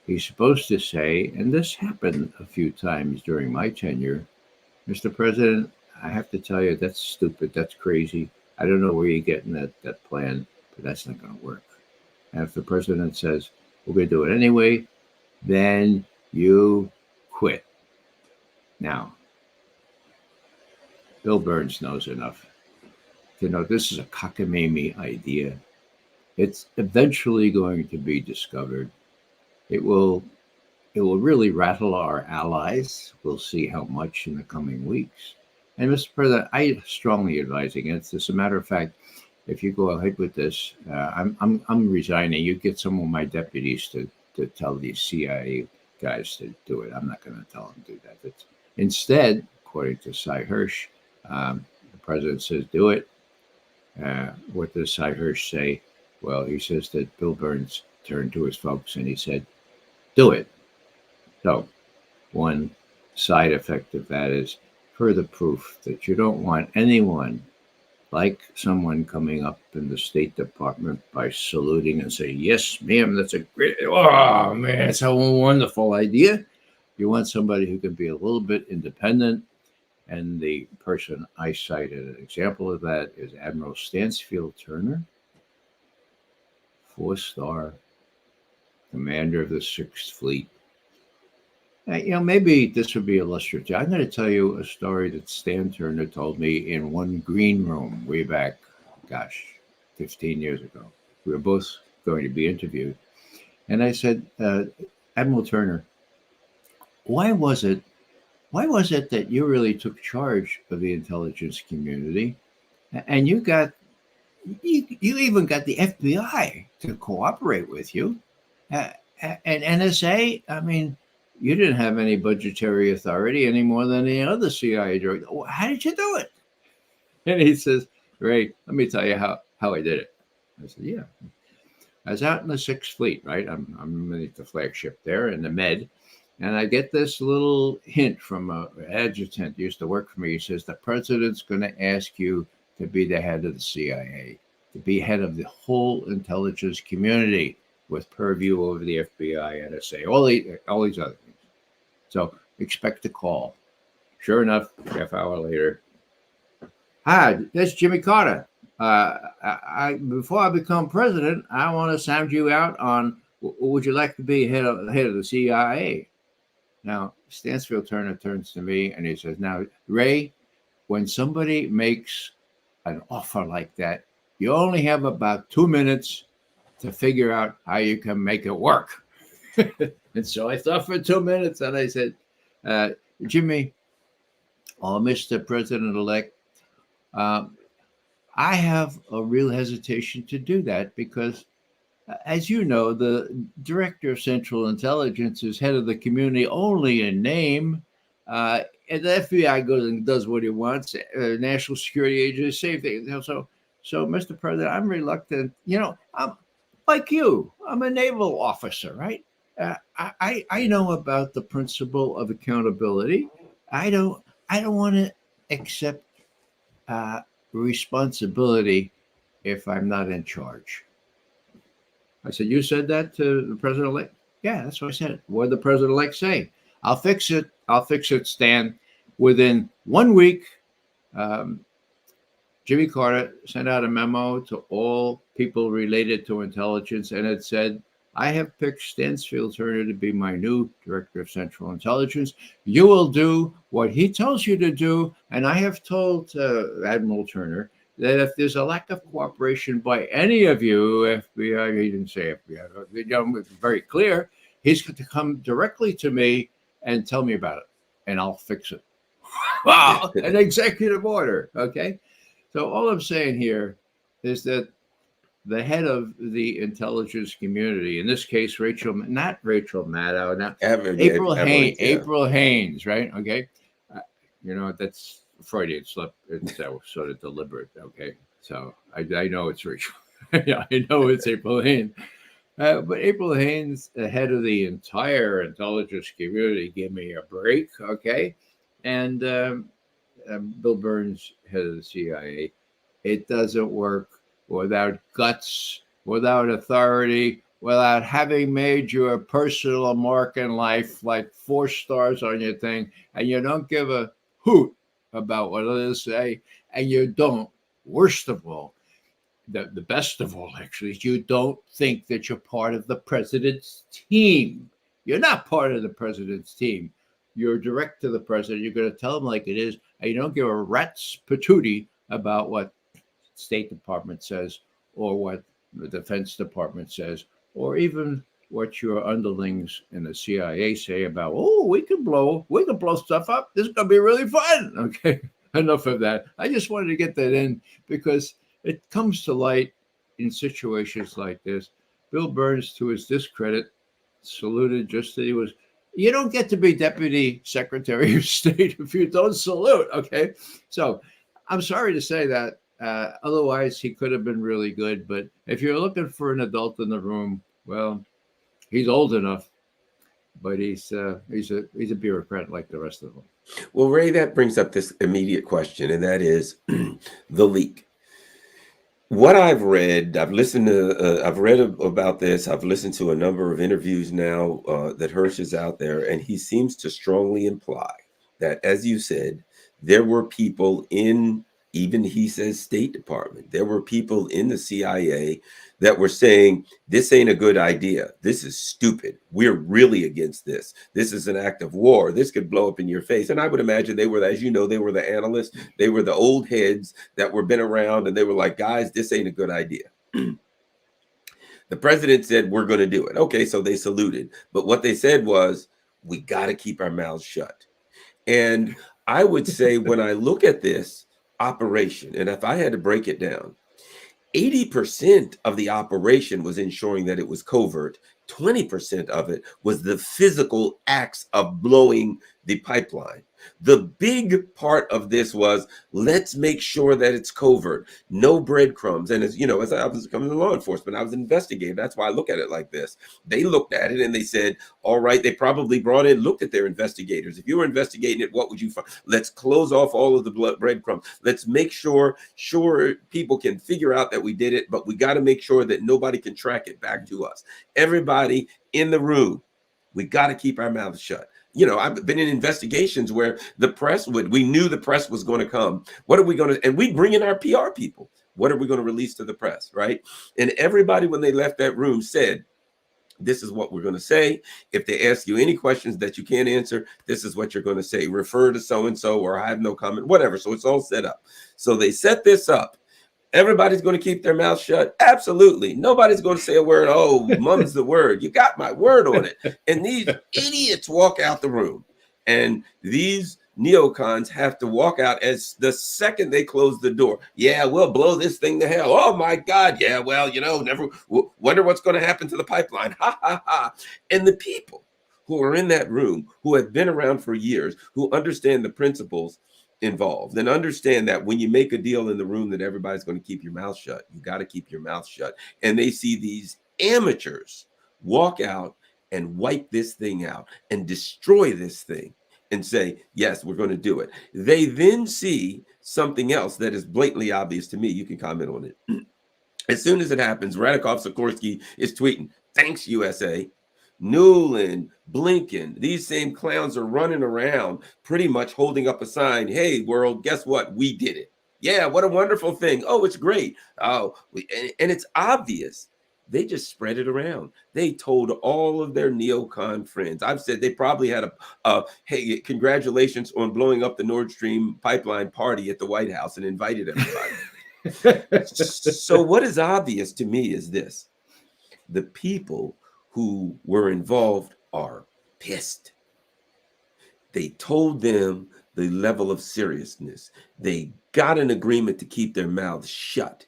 He's supposed to say, and this happened a few times during my tenure, Mr. President, I have to tell you, that's stupid, that's crazy. I don't know where you're getting that plan, but that's not going to work. And if the president says, we're going to do it anyway, then you quit. Now, Bill Burns knows enough to know this is a cockamamie idea. It's eventually going to be discovered. It will really rattle our allies. We'll see how much in the coming weeks. And Mr. President, I strongly advise against this. As a matter of fact, if you go ahead with this, I'm resigning. You get some of my deputies to tell these CIA guys to do it. I'm not going to tell them to do that. But instead, according to Cy Hirsch, the president says do it. What does Cy Hirsch say? Well, he says that Bill Burns turned to his folks and he said, do it. So one side effect of that is further proof that you don't want anyone like someone coming up in the State Department by saluting and saying, yes, ma'am, that's a great, oh, man, that's a wonderful idea. You want somebody who can be a little bit independent. And the person I cited an example of that is Admiral Stansfield Turner, 4-star commander of the 6th Fleet. Maybe this would be illustrative. I'm going to tell you a story that Stan Turner told me in one green room way back, 15 years ago. We were both going to be interviewed. And I said, Admiral Turner, why was it that you really took charge of the intelligence community? And you even got the FBI to cooperate with you. And NSA, I mean, you didn't have any budgetary authority any more than any other CIA director. How did you do it? And he says, Ray, let me tell you how I did it. I said, yeah. I was out in the 6th Fleet, right? I'm underneath the flagship there in the Med. And I get this little hint from an adjutant who used to work for me. He says, the president's going to ask you to be the head of the CIA, to be head of the whole intelligence community with purview over the FBI, NSA, all these other things. So expect a call. Sure enough, half hour later, hi, that's Jimmy Carter. Before I become president, I want to sound you out on, would you like to be head of the CIA? Now, Stansfield Turner turns to me and he says, now, Ray, when somebody makes an offer like that, you only have about 2 minutes to figure out how you can make it work. And so I thought for 2 minutes and I said, Jimmy, or Mr. President-elect, I have a real hesitation to do that because, as you know, the Director of Central Intelligence is head of the community only in name. And the FBI goes and does what he wants. National Security Agency, same thing. So, Mr. President, I'm reluctant. I'm like you. I'm a naval officer, right? I know about the principle of accountability. I don't want to accept responsibility if I'm not in charge. I said, you said that to the president-elect? Yeah, that's what I said. What did the president-elect say? I'll fix it, Stan. Within 1 week, Jimmy Carter sent out a memo to all people related to intelligence, and it said, I have picked Stansfield Turner to be my new Director of Central Intelligence. You will do what he tells you to do, and I have told Admiral Turner that if there's a lack of cooperation by any of you, FBI, he didn't say FBI, it's very clear, he's going to come directly to me and tell me about it, and I'll fix it. Wow, an executive order, okay? So all I'm saying here is that the head of the intelligence community, in this case, not Rachel Maddow, now April Haines, yeah. April Haines, right? Okay, that's Freudian slip. It's sort of deliberate. Okay, so I know it's Rachel. Yeah, I know it's April Haines. But April Haines, the head of the entire intelligence community, gave me a break. Okay, and Bill Burns, head of the CIA. It doesn't work without guts, without authority, without having made you a personal mark in life, like 4 stars on your thing, and you don't give a hoot about what others say, and you don't, worst of all, the best of all, actually, is you don't think that you're part of the president's team. You're not part of the president's team. You're direct to the president. You're going to tell him like it is, and you don't give a rat's patootie about what State Department says or what the Defense Department says, or even what your underlings in the CIA say about, oh, we can blow stuff up. This is gonna be really fun. Okay, enough of that. I just wanted to get that in because it comes to light in situations like this. Bill Burns, to his discredit, saluted just that he was. You don't get to be Deputy Secretary of State if you don't salute. Okay, so I'm sorry to say that. Otherwise, he could have been really good. But if you're looking for an adult in the room, well, he's old enough, but he's a bureaucrat like the rest of them. Well, Ray, that brings up this immediate question, and that is the leak. What I've read, I've read about this. I've listened to a number of interviews now that Hirsch is out there, and he seems to strongly imply that, as you said, there were people in, even he says, State Department. There were people in the CIA that were saying, this ain't a good idea. This is stupid. We're really against this. This is an act of war. This could blow up in your face. And I would imagine they were, as you know, they were the analysts. They were the old heads that were been around, and they were like, guys, this ain't a good idea. The president said, we're going to do it. Okay, so they saluted. But what they said was, we got to keep our mouths shut. And I would say when I look at this operation, and if I had to break it down, 80% of the operation was ensuring that it was covert. 20% of it was the physical acts of blowing the pipeline. The big part of this was, let's make sure that it's covert, no breadcrumbs. And as you know, as I was coming to law enforcement, I was investigating. That's why I look at it like this. They looked at it and they said, all right, they probably looked at their investigators. If you were investigating it, what would you find? Let's close off all of the breadcrumbs. Let's make sure people can figure out that we did it, but we got to make sure that nobody can track it back to us. Everybody in the room, we got to keep our mouths shut. You know, I've been in investigations where we knew the press was going to come. What are we going to, and we bring in our PR people. What are we going to release to the press, right? And everybody, when they left that room, said, this is what we're going to say. If they ask you any questions that you can't answer, this is what you're going to say. Refer to so-and-so, or I have no comment, whatever. So it's all set up. So they set this up. Everybody's going to keep their mouth shut. Absolutely. Nobody's going to say a word. Oh, mum's the word. You got my word on it. And these idiots walk out the room. And these neocons have to walk out as the second they close the door. Yeah, we'll blow this thing to hell. Oh, my God. Yeah, well, never wonder what's going to happen to the pipeline. Ha, ha, ha. And the people who are in that room, who have been around for years, who understand the principles involved and understand that when you make a deal in the room that everybody's going to keep your mouth shut, you got to keep your mouth shut. And they see these amateurs walk out and wipe this thing out and destroy this thing and say, yes, we're going to do it. They then see something else that is blatantly obvious to me. You can comment on it. As soon as it happens, Radikov Sikorsky is tweeting, thanks, USA. Newland, Blinken, these same clowns are running around pretty much holding up a sign. Hey, world, guess what? We did it. Yeah, what a wonderful thing. Oh, it's great. Oh, and it's obvious. They just spread it around. They told all of their neocon friends. I've said they probably had hey, congratulations on blowing up the Nord Stream pipeline party at the White House and invited everybody. So what is obvious to me is this. The people who were involved are pissed. They told them the level of seriousness. They got an agreement to keep their mouths shut,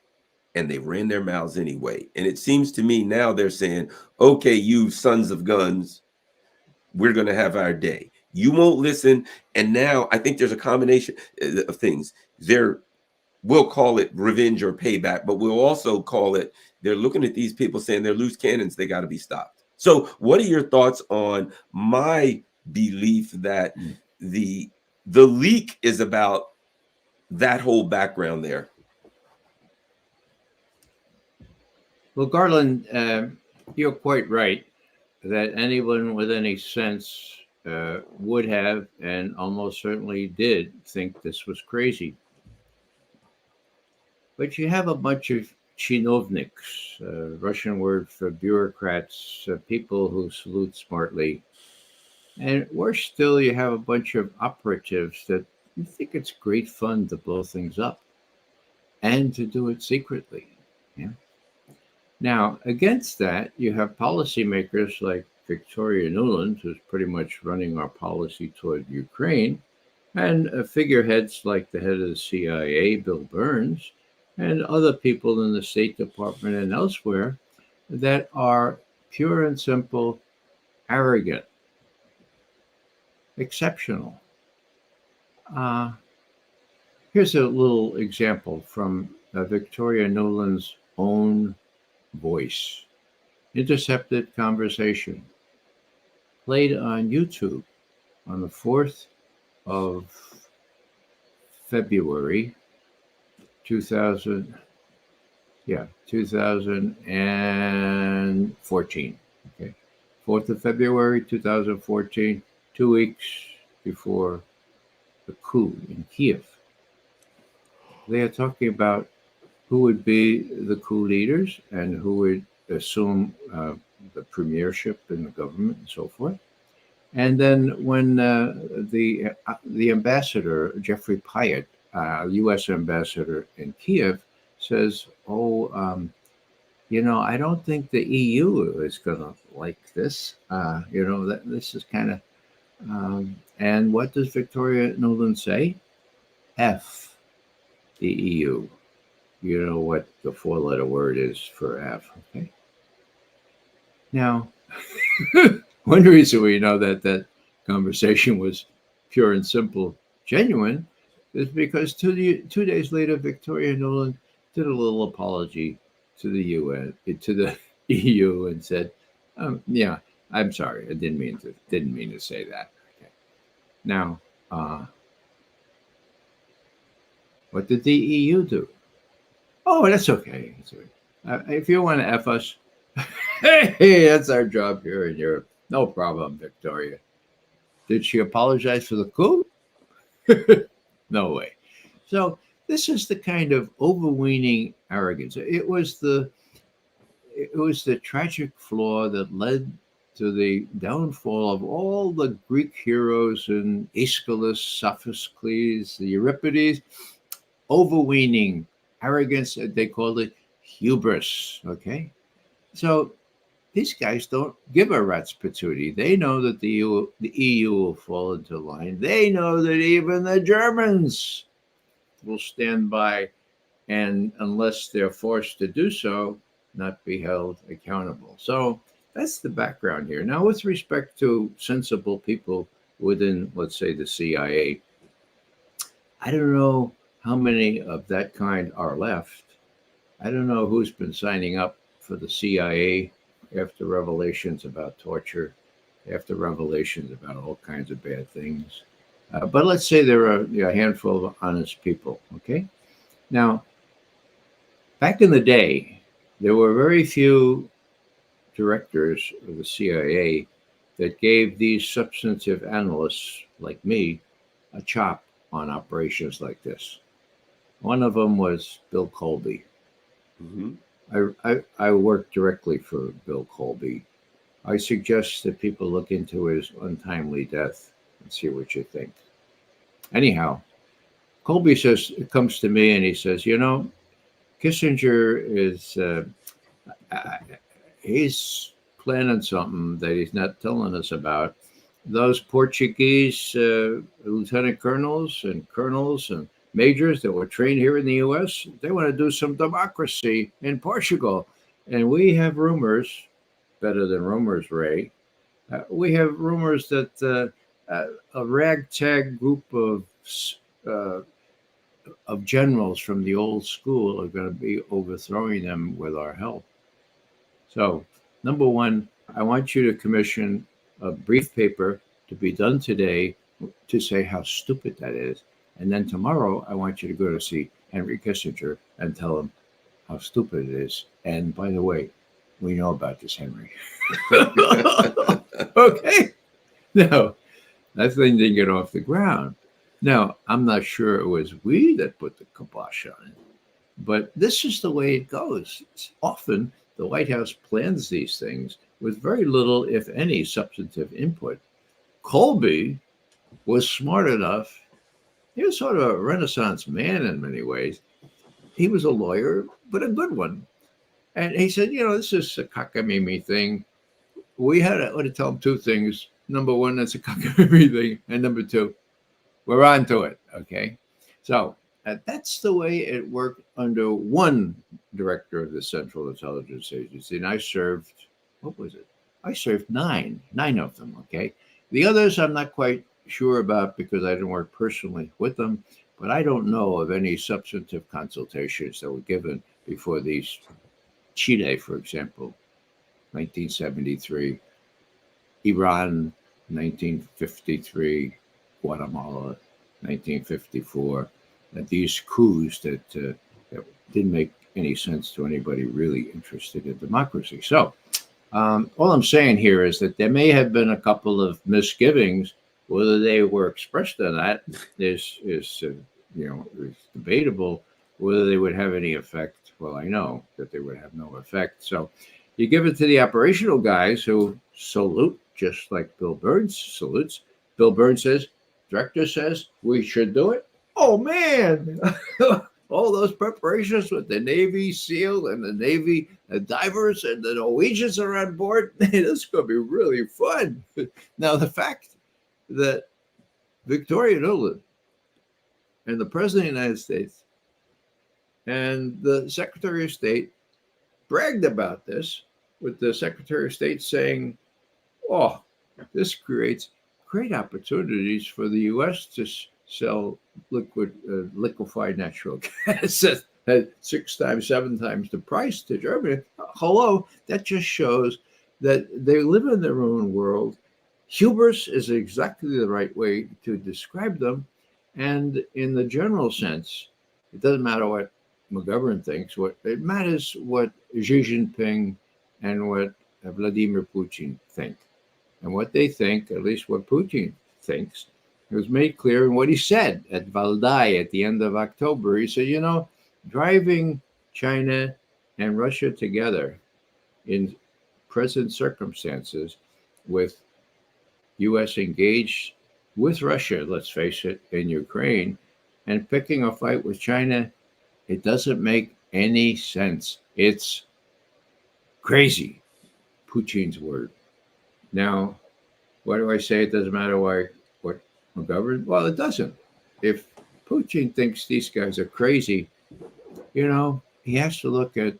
and they ran their mouths anyway. And it seems to me now they're saying, okay, you sons of guns, we're going to have our day. You won't listen. And now I think there's a combination of things. We'll call it revenge or payback, but we'll also call it, they're looking at these people saying they're loose cannons. They got to be stopped. So what are your thoughts on my belief that the leak is about that whole background there? Well, Garland, you're quite right that anyone with any sense would have and almost certainly did think this was crazy. But you have a bunch of chinovniks, Russian word for bureaucrats, people who salute smartly. And worse still, you have a bunch of operatives that you think it's great fun to blow things up and to do it secretly. Yeah. Now, against that, you have policymakers like Victoria Nuland, who's pretty much running our policy toward Ukraine, and figureheads like the head of the CIA, Bill Burns, and other people in the State Department and elsewhere that are pure and simple, arrogant, exceptional. Uh, Here's a little example from Victoria Nuland's own voice. Intercepted conversation played on YouTube on the 4th of February 2000, 2014. Okay. 4th of February 2014, 2 weeks before the coup in Kiev. They are talking about who would be the coup leaders and who would assume the premiership in the government and so forth. And then when the ambassador, Jeffrey Pyatt, U.S. ambassador in Kiev, says, I don't think the EU is going to like this. That this is kind of, and what does Victoria Nuland say? F the EU. You know what the 4-letter word is for F, okay? Now, one reason we know that conversation was pure and simple, genuine, is because 2 days later, Victoria Nuland did a little apology to the UN, to the EU, and said, "Yeah, I'm sorry, I didn't mean to say that." Okay. Now, what did the EU do? Oh, that's okay. If you want to F us, hey, that's our job here in Europe. No problem, Victoria. Did she apologize for the coup? No way. So this is the kind of overweening arrogance. It was the tragic flaw that led to the downfall of all the Greek heroes and Aeschylus, Sophocles, the Euripides. Overweening arrogance, they called it hubris. Okay, so these guys don't give a rat's patootie. They know that the EU will fall into line. They know that even the Germans will stand by, and unless they're forced to do so, not be held accountable. So that's the background here. Now, with respect to sensible people within, let's say, the CIA, I don't know how many of that kind are left. I don't know who's been signing up for the CIA after revelations about torture, after revelations about all kinds of bad things. But let's say there are a handful of honest people, okay? Now, back in the day, there were very few directors of the CIA that gave these substantive analysts like me a chop on operations like this. One of them was Bill Colby. Mhm. I worked directly for Bill Colby. I suggest that people look into his untimely death and see what you think. Anyhow, Colby comes to me and he says, Kissinger is, he's planning something that he's not telling us about. Those Portuguese lieutenant colonels and majors that were trained here in the U.S., they want to do some democracy in Portugal. And we have rumors, better than rumors, Ray, we have rumors that a ragtag group of generals from the old school are going to be overthrowing them with our help. So, number one, I want you to commission a brief paper to be done today to say how stupid that is. And then tomorrow, I want you to go to see Henry Kissinger and tell him how stupid it is. And by the way, we know about this, Henry. Okay. No, that thing didn't get off the ground. Now, I'm not sure it was we that put the kibosh on it, but this is the way it goes. Often, the White House plans these things with very little, if any, substantive input. Colby was smart enough. He was sort of a Renaissance man in many ways. He was a lawyer, but a good one. And he said, this is a cockamamie thing. I want to tell him two things. Number one, that's a cockamamie thing. And number two, we're on to it. Okay. So that's the way it worked under one director of the Central Intelligence Agency. And I served, what was it? I served nine of them. Okay. The others I'm not quite sure about because I didn't work personally with them, but I don't know of any substantive consultations that were given before these. Chile, for example, 1973, Iran, 1953, Guatemala, 1954, these coups that didn't make any sense to anybody really interested in democracy. So all I'm saying here is that there may have been a couple of misgivings. Whether they were expressed or not is debatable. Whether they would have any effect, well, I know that they would have no effect. So you give it to the operational guys who salute, just like Bill Burns salutes. Bill Burns says, director says, we should do it. Oh, man. All those preparations with the Navy SEAL and the Navy divers and the Norwegians are on board. This is going to be really fun. Now, the fact that Victoria Nuland and the President of the United States and the Secretary of State bragged about this, with the Secretary of State saying, oh, this creates great opportunities for the U.S. to sell liquefied natural gas at 6 times, 7 times the price to Germany. Hello, that just shows that they live in their own world. Hubris is exactly the right way to describe them. And in the general sense, it doesn't matter what Mcgovern thinks. What it matters what Xi Jinping and what Vladimir Putin think. And what they think, at least what Putin thinks, it was made clear in what he said at Valdai at the end of October. He said, driving China and Russia together in present circumstances with U.S. engaged with Russia, let's face it, in Ukraine, and picking a fight with China, it doesn't make any sense. It's crazy. Putin's word. Now, why do I say it doesn't matter what Mcgovern? Well, it doesn't. If Putin thinks these guys are crazy, he has to look at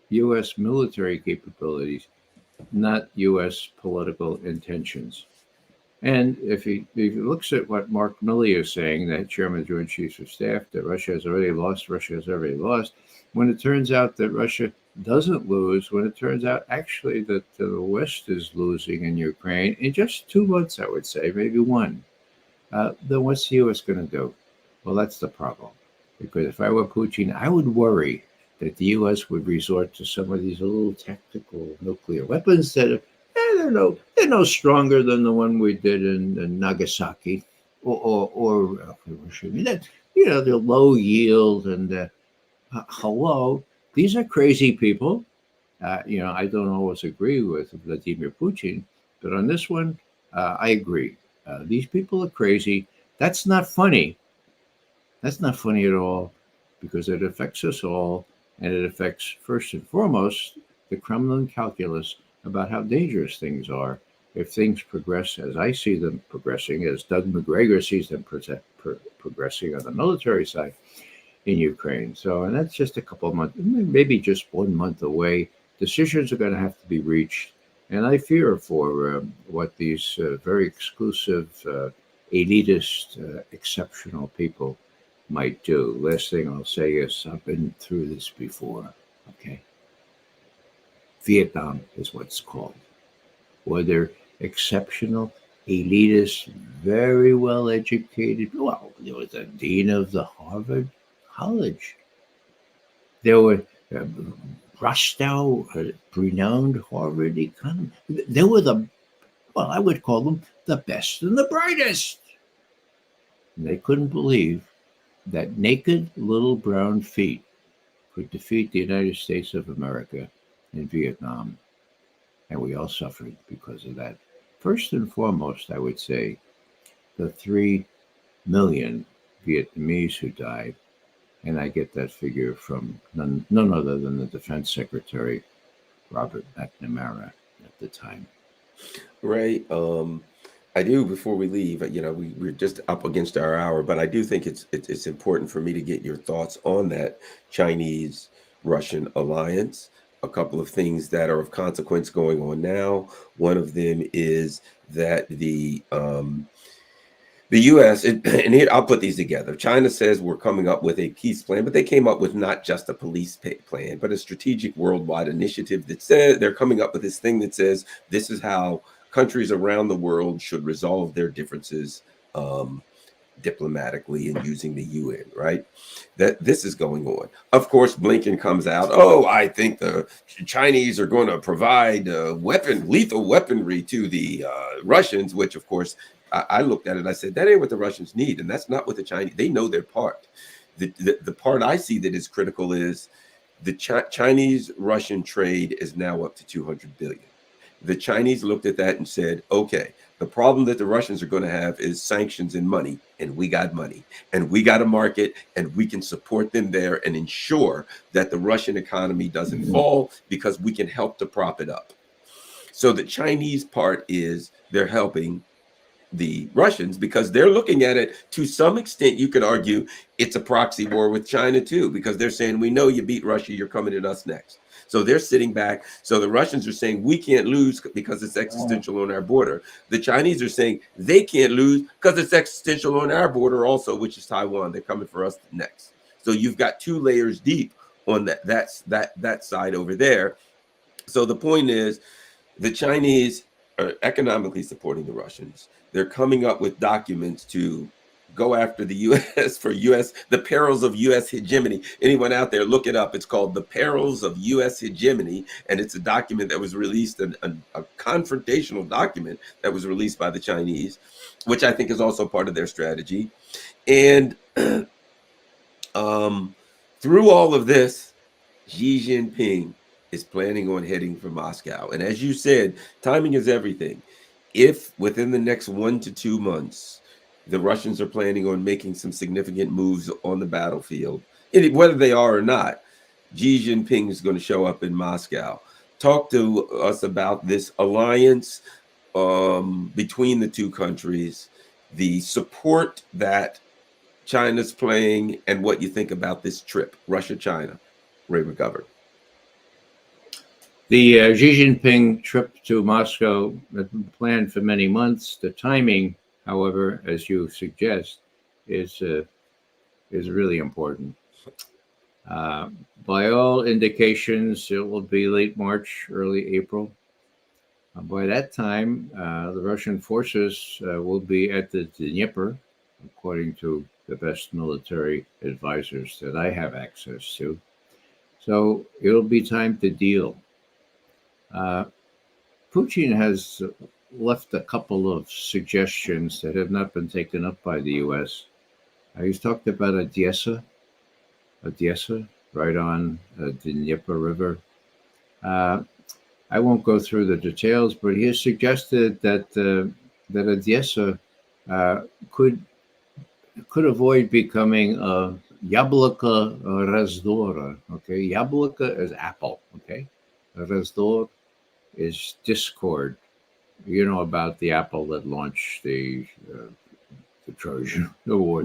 U.S. military capabilities, not U.S. political intentions. And if he looks at what Mark Milley is saying, that Chairman, Joint Chiefs of Staff, that Russia has already lost, when it turns out that Russia doesn't lose, when it turns out actually that the West is losing in Ukraine in just 2 months, I would say, maybe one, then what's the U.S. going to do? Well, that's the problem. Because if I were Putin, I would worry that the U.S. would resort to some of these little tactical nuclear weapons that they're no stronger than the one we did in Nagasaki or Hiroshima. They're low yield and hello. These are crazy people. I don't always agree with Vladimir Putin, but on this one, I agree. These people are crazy. That's not funny. That's not funny at all because it affects us all, and it affects, first and foremost, the Kremlin calculus about how dangerous things are if things progress as I see them progressing, as Doug McGregor sees them progressing on the military side in Ukraine. So, and that's just a couple of months, maybe just 1 month away. Decisions are going to have to be reached. And I fear for what these very exclusive, elitist, exceptional people might do. Last thing I'll say is I've been through this before, okay? Vietnam is what's called. Whether exceptional, elitist, very well educated. Well, there was a dean of the Harvard College. There were Rostow, a renowned Harvard economist. They were I would call them the best and the brightest. And they couldn't believe that naked little brown feet could defeat the United States of America in Vietnam. And we all suffered because of that. First and foremost, I would say the 3 million Vietnamese who died, And I get that figure from none other than the Defense Secretary, Robert McNamara, at the time. Ray, I do before we leave, we're just up against our hour, but I do think it's important for me to get your thoughts on that Chinese Russian alliance. A couple of things that are of consequence going on now. One of them is that the U.S. And here I'll put these together. China says we're coming up with a peace plan, but they came up with not just a plan, but a strategic worldwide initiative that says they're coming up with this thing that says this is how countries around the world should resolve their differences diplomatically and using the UN, right? That this is going on. Of course, Blinken comes out, oh, I think the Chinese are going to provide lethal weaponry to the Russians, which of course, I looked at it, I said, that ain't what the Russians need. And that's not what the Chinese, they know their part. The part I see that is critical is the Chinese-Russian trade is now up to 200 billion. The Chinese looked at that and said, okay, the problem that the Russians are going to have is sanctions and money, and we got money, and we got a market, and we can support them there and ensure that the Russian economy doesn't fall because we can help to prop it up. So the Chinese part is they're helping the Russians because they're looking at it to some extent. You could argue it's a proxy war with China too, because they're saying, we know you beat Russia, you're coming at us next. So they're sitting back. So the Russians are saying we can't lose because it's existential on our border. The Chinese are saying they can't lose because it's existential on our border also, which is Taiwan. They're coming for us next. So you've got two layers deep on that side over there. So the point is the Chinese are economically supporting the Russians. They're coming up with documents to go after the U.S. for the perils of U.S. hegemony. Anyone out there, look it up. It's called The Perils of U.S. Hegemony, and it's a document that was released, a confrontational document that was released by the Chinese, which I think is also part of their strategy. And through all of this, Xi Jinping is planning on heading for Moscow. And as you said, timing is everything. If within the next 1 to 2 months, the Russians are planning on making some significant moves on the battlefield, whether they are or not, Xi Jinping is going to show up in Moscow. Talk to us about this alliance between the two countries, the support that China's playing, and what you think about this trip, Russia-China. Ray Mcgovern. The Xi Jinping trip to Moscow has been planned for many months. The timing, however, as you suggest, is really important. By all indications, it will be late March, early April. By that time, the Russian forces will be at the Dnieper, according to the best military advisors that I have access to. So it'll be time to deal. Putin has left a couple of suggestions that have not been taken up by the U.S. He's talked about Odessa, right on the Dnieper River. I won't go through the details, but he has suggested that that Odessa could avoid becoming a Yabloko Razdora. Okay, Yabloko is apple. Okay, Razdor is discord. You know about the apple that launched the Trojan War,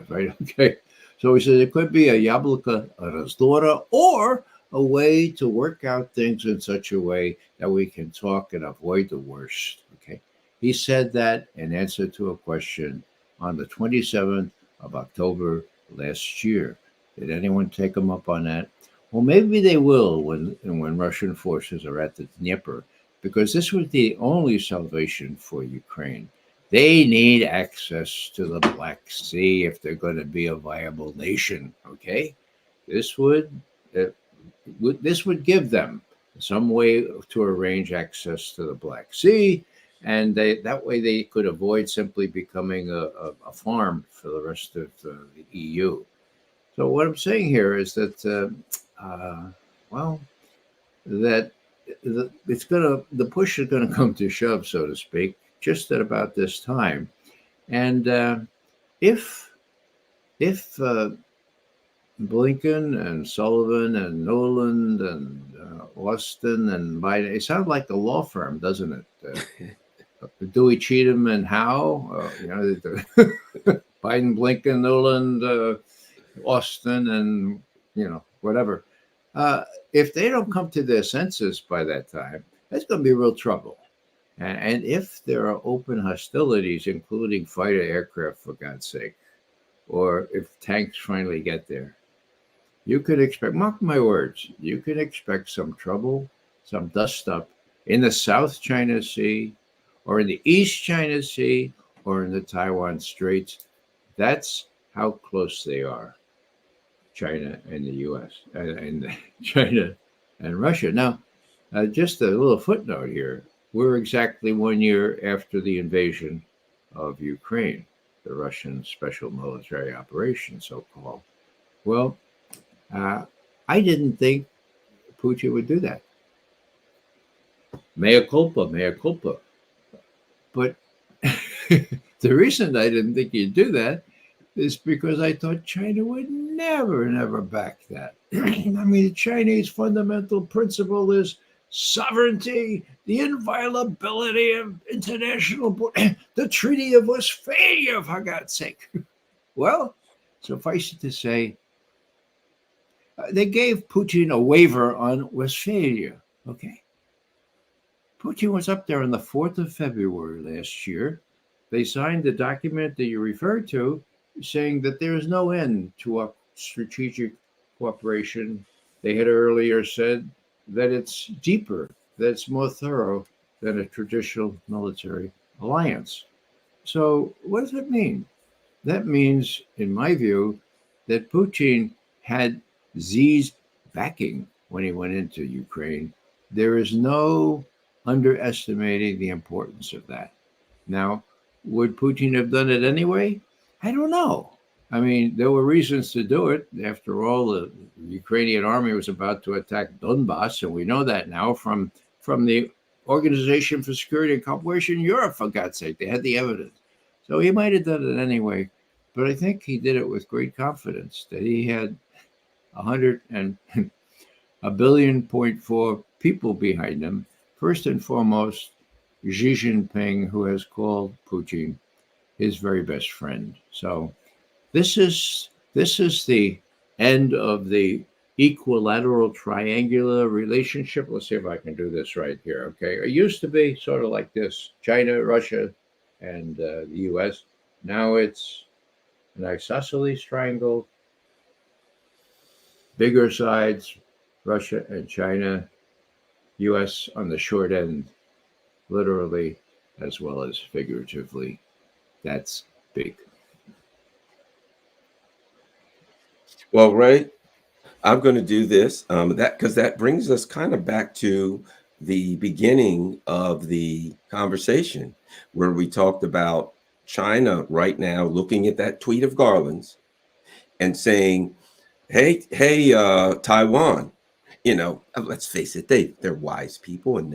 right? Okay. So he says it could be a Yabloko Razdora, or a way to work out things in such a way that we can talk and avoid the worst. Okay. He said that in answer to a question on the 27th of October last year. Did anyone take him up on that? Well, maybe they will when Russian forces are at the Dnieper, because this was the only salvation for Ukraine. They need access to the Black Sea if they're going to be a viable nation. Okay, this would give them some way to arrange access to the Black Sea, and that way they could avoid simply becoming a farm for the rest of the EU. So what I'm saying here is that, that the push is going to come to shove, so to speak, just at about this time. And if Blinken and Sullivan and Noland and Austin and Biden. It sounds like a law firm, doesn't it? Dewey, Cheatham, and Howe. Biden, Blinken, Noland, Austin, and whatever. If they don't come to their senses by that time, that's going to be real trouble. And if there are open hostilities, including fighter aircraft, for God's sake, or if tanks finally get there, you could expect, mark my words, you can expect some trouble, some dust up in the South China Sea, or in the East China Sea, or in the Taiwan Straits. That's how close they are, China and the U.S., and China and Russia. Now, just a little footnote here. We're exactly 1 year after the invasion of Ukraine, the Russian special military operation, so-called. Well, I didn't think Putin would do that. Mea culpa, mea culpa. But the reason I didn't think he'd do that is because I thought China would never back that. I mean, the Chinese fundamental principle is sovereignty, the inviolability of international, the Treaty of Westphalia, for God's sake. Well, suffice it to say, they gave Putin a waiver on Westphalia. Okay. Putin was up there on the 4th of February last year. They signed the document that you referred to, saying that there is no end to our strategic cooperation. They had earlier said that it's deeper, that it's more thorough than a traditional military alliance. So what does that mean? That means, in my view, that Putin had Xi's backing when he went into Ukraine. There is no underestimating the importance of that. Now, would Putin have done it anyway? I don't know. I mean, there were reasons to do it. After all, the Ukrainian army was about to attack Donbass, and we know that now from the Organization for Security and Cooperation in Europe, for God's sake. They had the evidence. So he might have done it anyway, but I think he did it with great confidence that he had 1.4 billion people behind him. First and foremost, Xi Jinping, who has called Putin his very best friend. So this is the end of the equilateral triangular relationship. Let's see if I can do this right here. Okay, it used to be sort of like this: China, Russia, and the U.S. Now it's an isosceles triangle. Bigger sides, Russia and China. U.S. on the short end, literally as well as figuratively. That's big. Well, Ray, I'm going to do this because that brings us kind of back to the beginning of the conversation where we talked about China right now looking at that tweet of Garland's and saying, hey, Taiwan, let's face it, they're wise people, and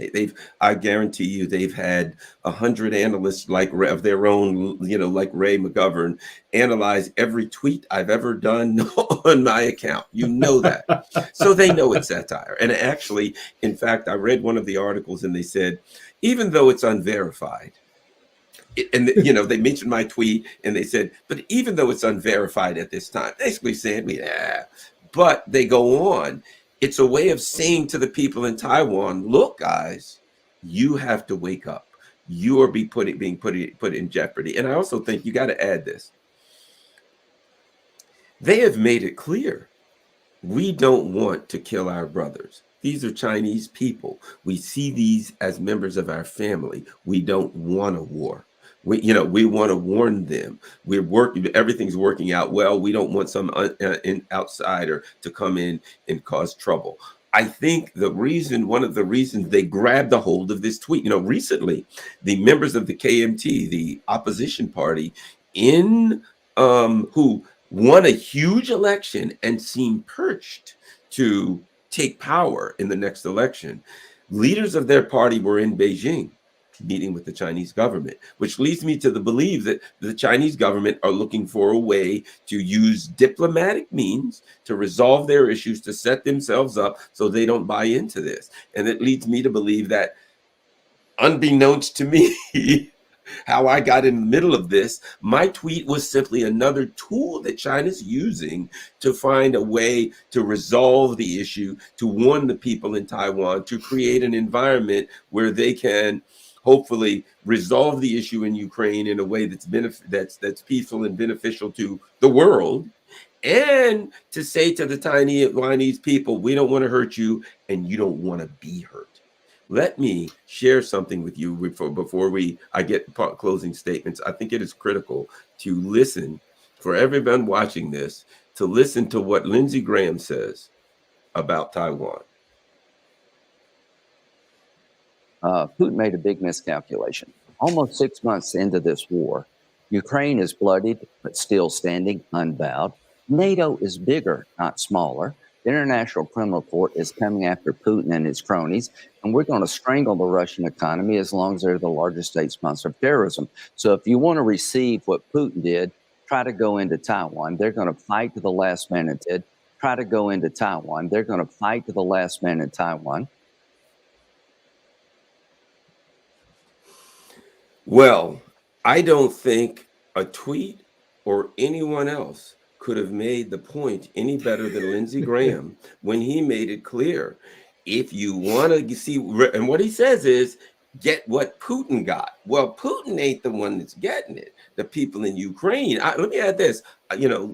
I guarantee you they've had 100 analysts of their own, like Ray Mcgovern, analyze every tweet I've ever done on my account. That. So they know it's satire. And actually, in fact, I read one of the articles and they said, even though it's unverified, and they mentioned my tweet and they said, but even though it's unverified at this time, basically saying, yeah, but they go on. It's a way of saying to the people in Taiwan, look, guys, you have to wake up. You are being put in jeopardy. And I also think you got to add this. They have made it clear. We don't want to kill our brothers. These are Chinese people. We see these as members of our family. We don't want a war. We want to warn them. Everything's working out well. We don't want some outsider to come in and cause trouble. I think one of the reasons they grabbed a hold of this tweet, recently, the members of the KMT, the opposition party, who won a huge election and seemed perched to take power in the next election, leaders of their party were in Beijing. meeting with the Chinese government, which leads me to the belief that the Chinese government are looking for a way to use diplomatic means to resolve their issues, to set themselves up so they don't buy into this. And it leads me to believe that, unbeknownst to me, how I got in the middle of this, my tweet was simply another tool that China's using to find a way to resolve the issue, to warn the people in Taiwan, to create an environment where they can hopefully resolve the issue in Ukraine in a way that's peaceful and beneficial to the world, and to say to the Taiwanese people, we don't want to hurt you and you don't want to be hurt. Let me share something with you before I get closing statements. I think it is critical to listen, for everyone watching this, to listen to what Lindsey Graham says about Taiwan. Putin made a big miscalculation. Almost 6 months into this war, Ukraine is bloodied but still standing unbowed. NATO is bigger, not smaller. The International Criminal Court is coming after Putin and his cronies, and we're going to strangle the Russian economy as long as they're the largest state sponsor of terrorism. So if you want to receive what Putin did, try to go into Taiwan. They're going to fight to the last man that did. Try to go into Taiwan. They're going to fight to the last man in Taiwan. Well, I don't think a tweet or anyone else could have made the point any better than Lindsey Graham when he made it clear. If you want to see, and what he says is, get what Putin got. Well, Putin ain't the one that's getting it. The people in Ukraine. Let me add this.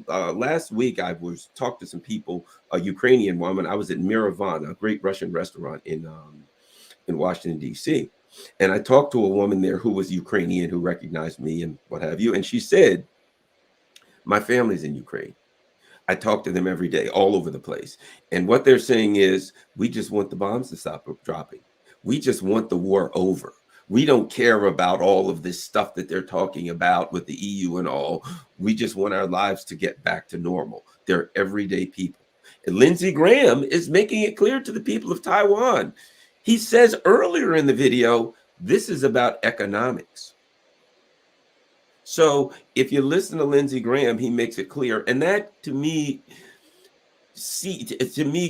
Last week I was talked to some people, a Ukrainian woman. I was at Mcgovern, a great Russian restaurant in Washington, D.C. And I talked to a woman there who was Ukrainian, who recognized me and what have you. And she said, my family's in Ukraine. I talk to them every day, all over the place. And what they're saying is, we just want the bombs to stop dropping. We just want the war over. We don't care about all of this stuff that they're talking about with the EU and all. We just want our lives to get back to normal. They're everyday people. And Lindsey Graham is making it clear to the people of Taiwan. He says earlier in the video, this is about economics. So if you listen to Lindsey Graham, he makes it clear. And that, to me,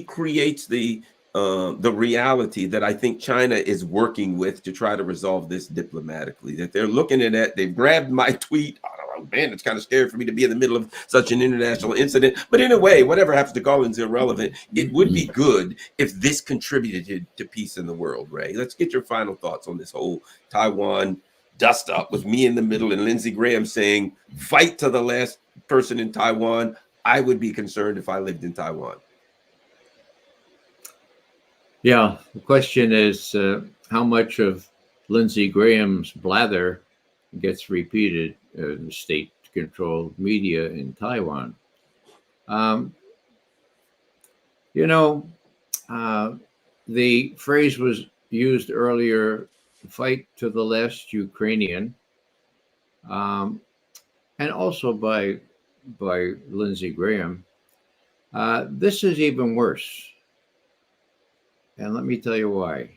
creates the reality that I think China is working with to try to resolve this diplomatically. That they're looking at it. They've grabbed my tweet. Oh, man, it's kind of scary for me to be in the middle of such an international incident. But in a way, whatever happens to Garland's irrelevant. It would be good if this contributed to peace in the world, Ray. Let's get your final thoughts on this whole Taiwan dust up with me in the middle and Lindsey Graham saying, fight to the last person in Taiwan. I would be concerned if I lived in Taiwan. Yeah, the question is how much of Lindsey Graham's blather gets repeated in the state-controlled media in Taiwan. The phrase was used earlier, fight to the last Ukrainian, and also by Lindsey Graham. This is even worse. And let me tell you why.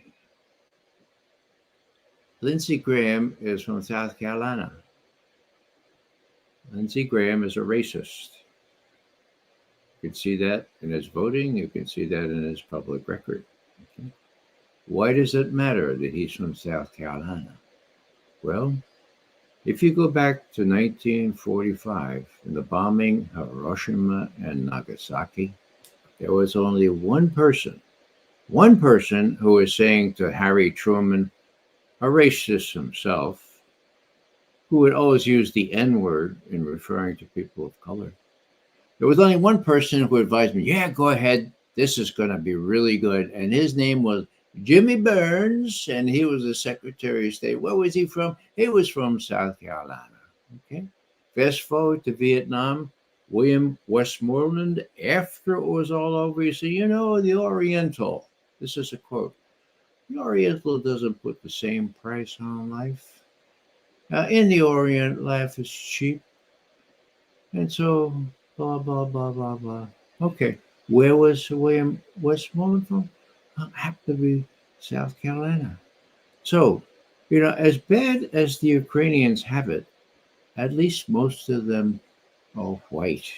Lindsey Graham is from South Carolina. Lindsey Graham is a racist. You can see that in his voting. You can see that in his public record. Okay? Why does it matter that he's from South Carolina? Well, if you go back to 1945, in the bombing of Hiroshima and Nagasaki, there was only one person who was saying to Harry Truman, a racist himself, who would always use the N-word in referring to people of color. There was only one person who advised me, yeah, go ahead, this is going to be really good. And his name was Jimmy Burns, and he was the Secretary of State. Where was he from? He was from South Carolina. Okay. Fast forward to Vietnam, William Westmoreland, after it was all over, he said, the Oriental, this is a quote, the Oriental doesn't put the same price on life. In the Orient, life is cheap. And so, blah, blah, blah, blah, blah. Okay. Where was William Westmoreland from? Happened to be South Carolina. So, As bad as the Ukrainians have it, at least most of them are white.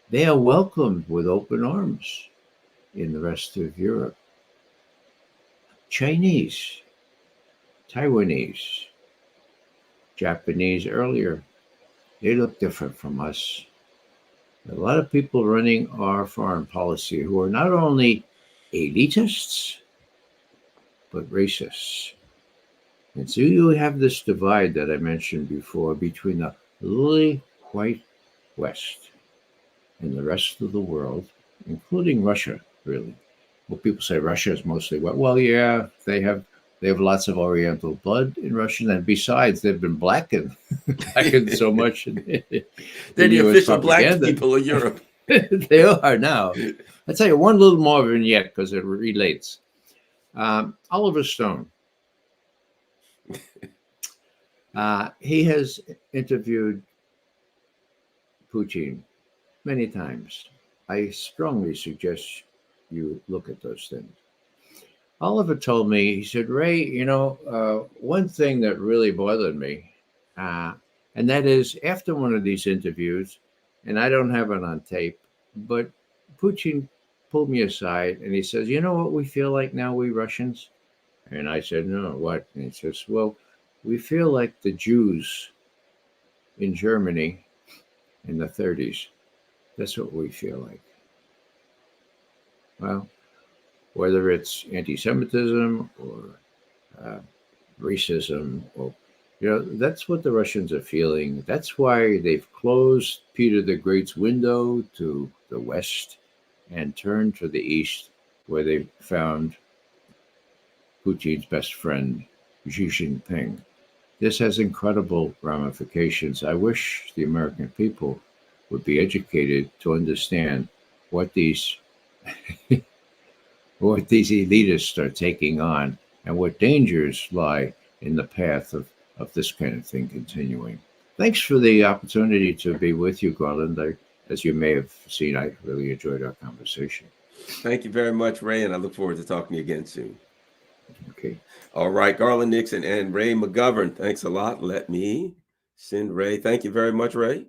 They are welcomed with open arms in the rest of Europe. Chinese, Taiwanese, Japanese earlier, they look different from us. A lot of people running our foreign policy who are not only elitists, but racists. And so you have this divide that I mentioned before between the lily white West and the rest of the world, including Russia, really. Well, people say Russia is mostly white. Well, yeah, they have lots of Oriental blood in Russia, and besides, they've been blackened so much. They're the official black people of Europe. They are now. I'll tell you one little more vignette because it relates. Oliver Stone. He has interviewed Putin many times. I strongly suggest you look at those things. Oliver told me, he said, Ray, one thing that really bothered me, and that is after one of these interviews, and I don't have it on tape, but Putin pulled me aside and he says, you know what we feel like now, we Russians? And I said, no, what? And he says, well, we feel like the Jews in Germany in the 30s. That's what we feel like. Well, whether it's anti-Semitism or racism, or that's what the Russians are feeling. That's why they've closed Peter the Great's window to the west and turned to the east, where they found Putin's best friend, Xi Jinping. This has incredible ramifications. I wish the American people would be educated to understand what these elitists are taking on and what dangers lie in the path of this kind of thing continuing. Thanks for the opportunity to be with you, Garland. As you may have seen, I really enjoyed our conversation. Thank you very much, Ray, and I look forward to talking to you again soon. Okay. All right, Garland Nixon and Ray Mcgovern, thanks a lot. Let me send Ray. Thank you very much, Ray.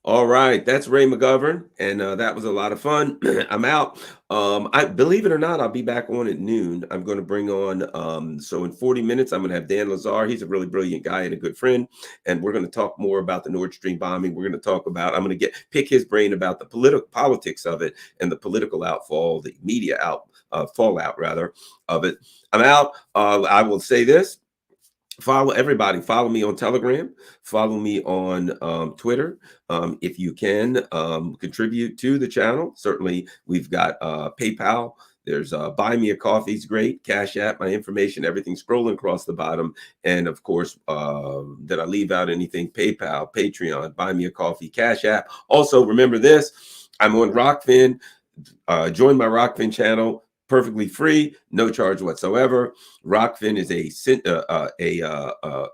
All right, that's Ray Mcgovern, and that was a lot of fun. I'm out. I believe it or not, I'll be back on at noon. I'm going to bring on, so in 40 minutes, I'm going to have Dan Lazar. He's a really brilliant guy and a good friend, and we're going to talk more about the Nord Stream bombing. We're going to talk about, I'm going to pick his brain about the politics of it and the political outfall, the media fallout rather of it. I'm out. I will say this. Follow me on Telegram, follow me on Twitter. If you can contribute to the channel, certainly we've got PayPal. There's Buy Me a Coffee's great, Cash App, my information, everything scrolling across the bottom. And of course, did I leave out anything? PayPal, Patreon, Buy Me a Coffee, Cash App. Also, remember this, I'm on Rockfin. Join my Rockfin channel. Perfectly free, no charge whatsoever. Rockfin is a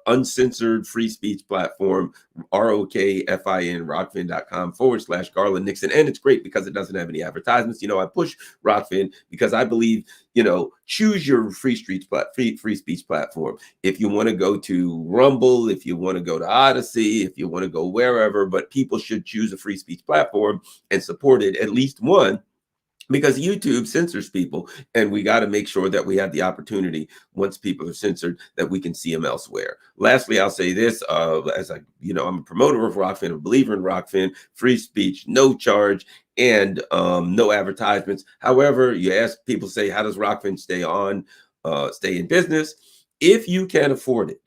uncensored free speech platform. ROKFIN, rockfin.com/Garland Nixon. And it's great because it doesn't have any advertisements. I push Rockfin because I believe, choose your free speech platform. If you want to go to Rumble, if you want to go to Odyssey, if you want to go wherever, but people should choose a free speech platform and support it, at least one. Because YouTube censors people, and we got to make sure that we have the opportunity, once people are censored, that we can see them elsewhere. Lastly, I'll say this, I'm a promoter of Rockfin, a believer in Rockfin, free speech, no charge, and no advertisements. However, you ask people, say, how does Rockfin stay in business? If you can afford it,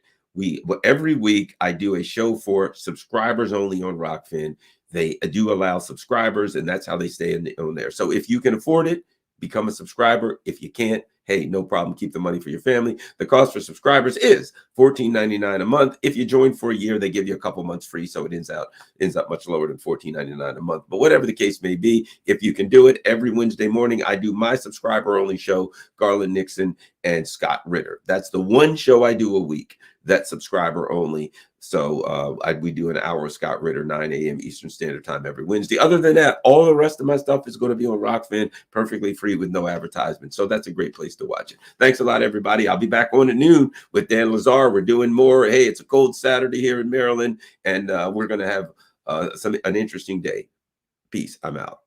every week I do a show for subscribers only on Rockfin. They do allow subscribers, and that's how they stay on there. So if you can afford it, become a subscriber. If you can't, hey, no problem. Keep the money for your family. The cost for subscribers is $14.99 a month. If you join for a year, they give you a couple months free, so it ends up much lower than $14.99 a month. But whatever the case may be, if you can do it, every Wednesday morning, I do my subscriber-only show, Garland Nixon and Scott Ritter. That's the one show I do a week, that's subscriber only. So we do an hour of Scott Ritter, 9 a.m. Eastern Standard Time every Wednesday. Other than that, all the rest of my stuff is going to be on Rockfin, perfectly free with no advertisement. So that's a great place to watch it. Thanks a lot, everybody. I'll be back on at noon with Dan Lazar. We're doing more. Hey, it's a cold Saturday here in Maryland, and we're going to have an interesting day. Peace. I'm out.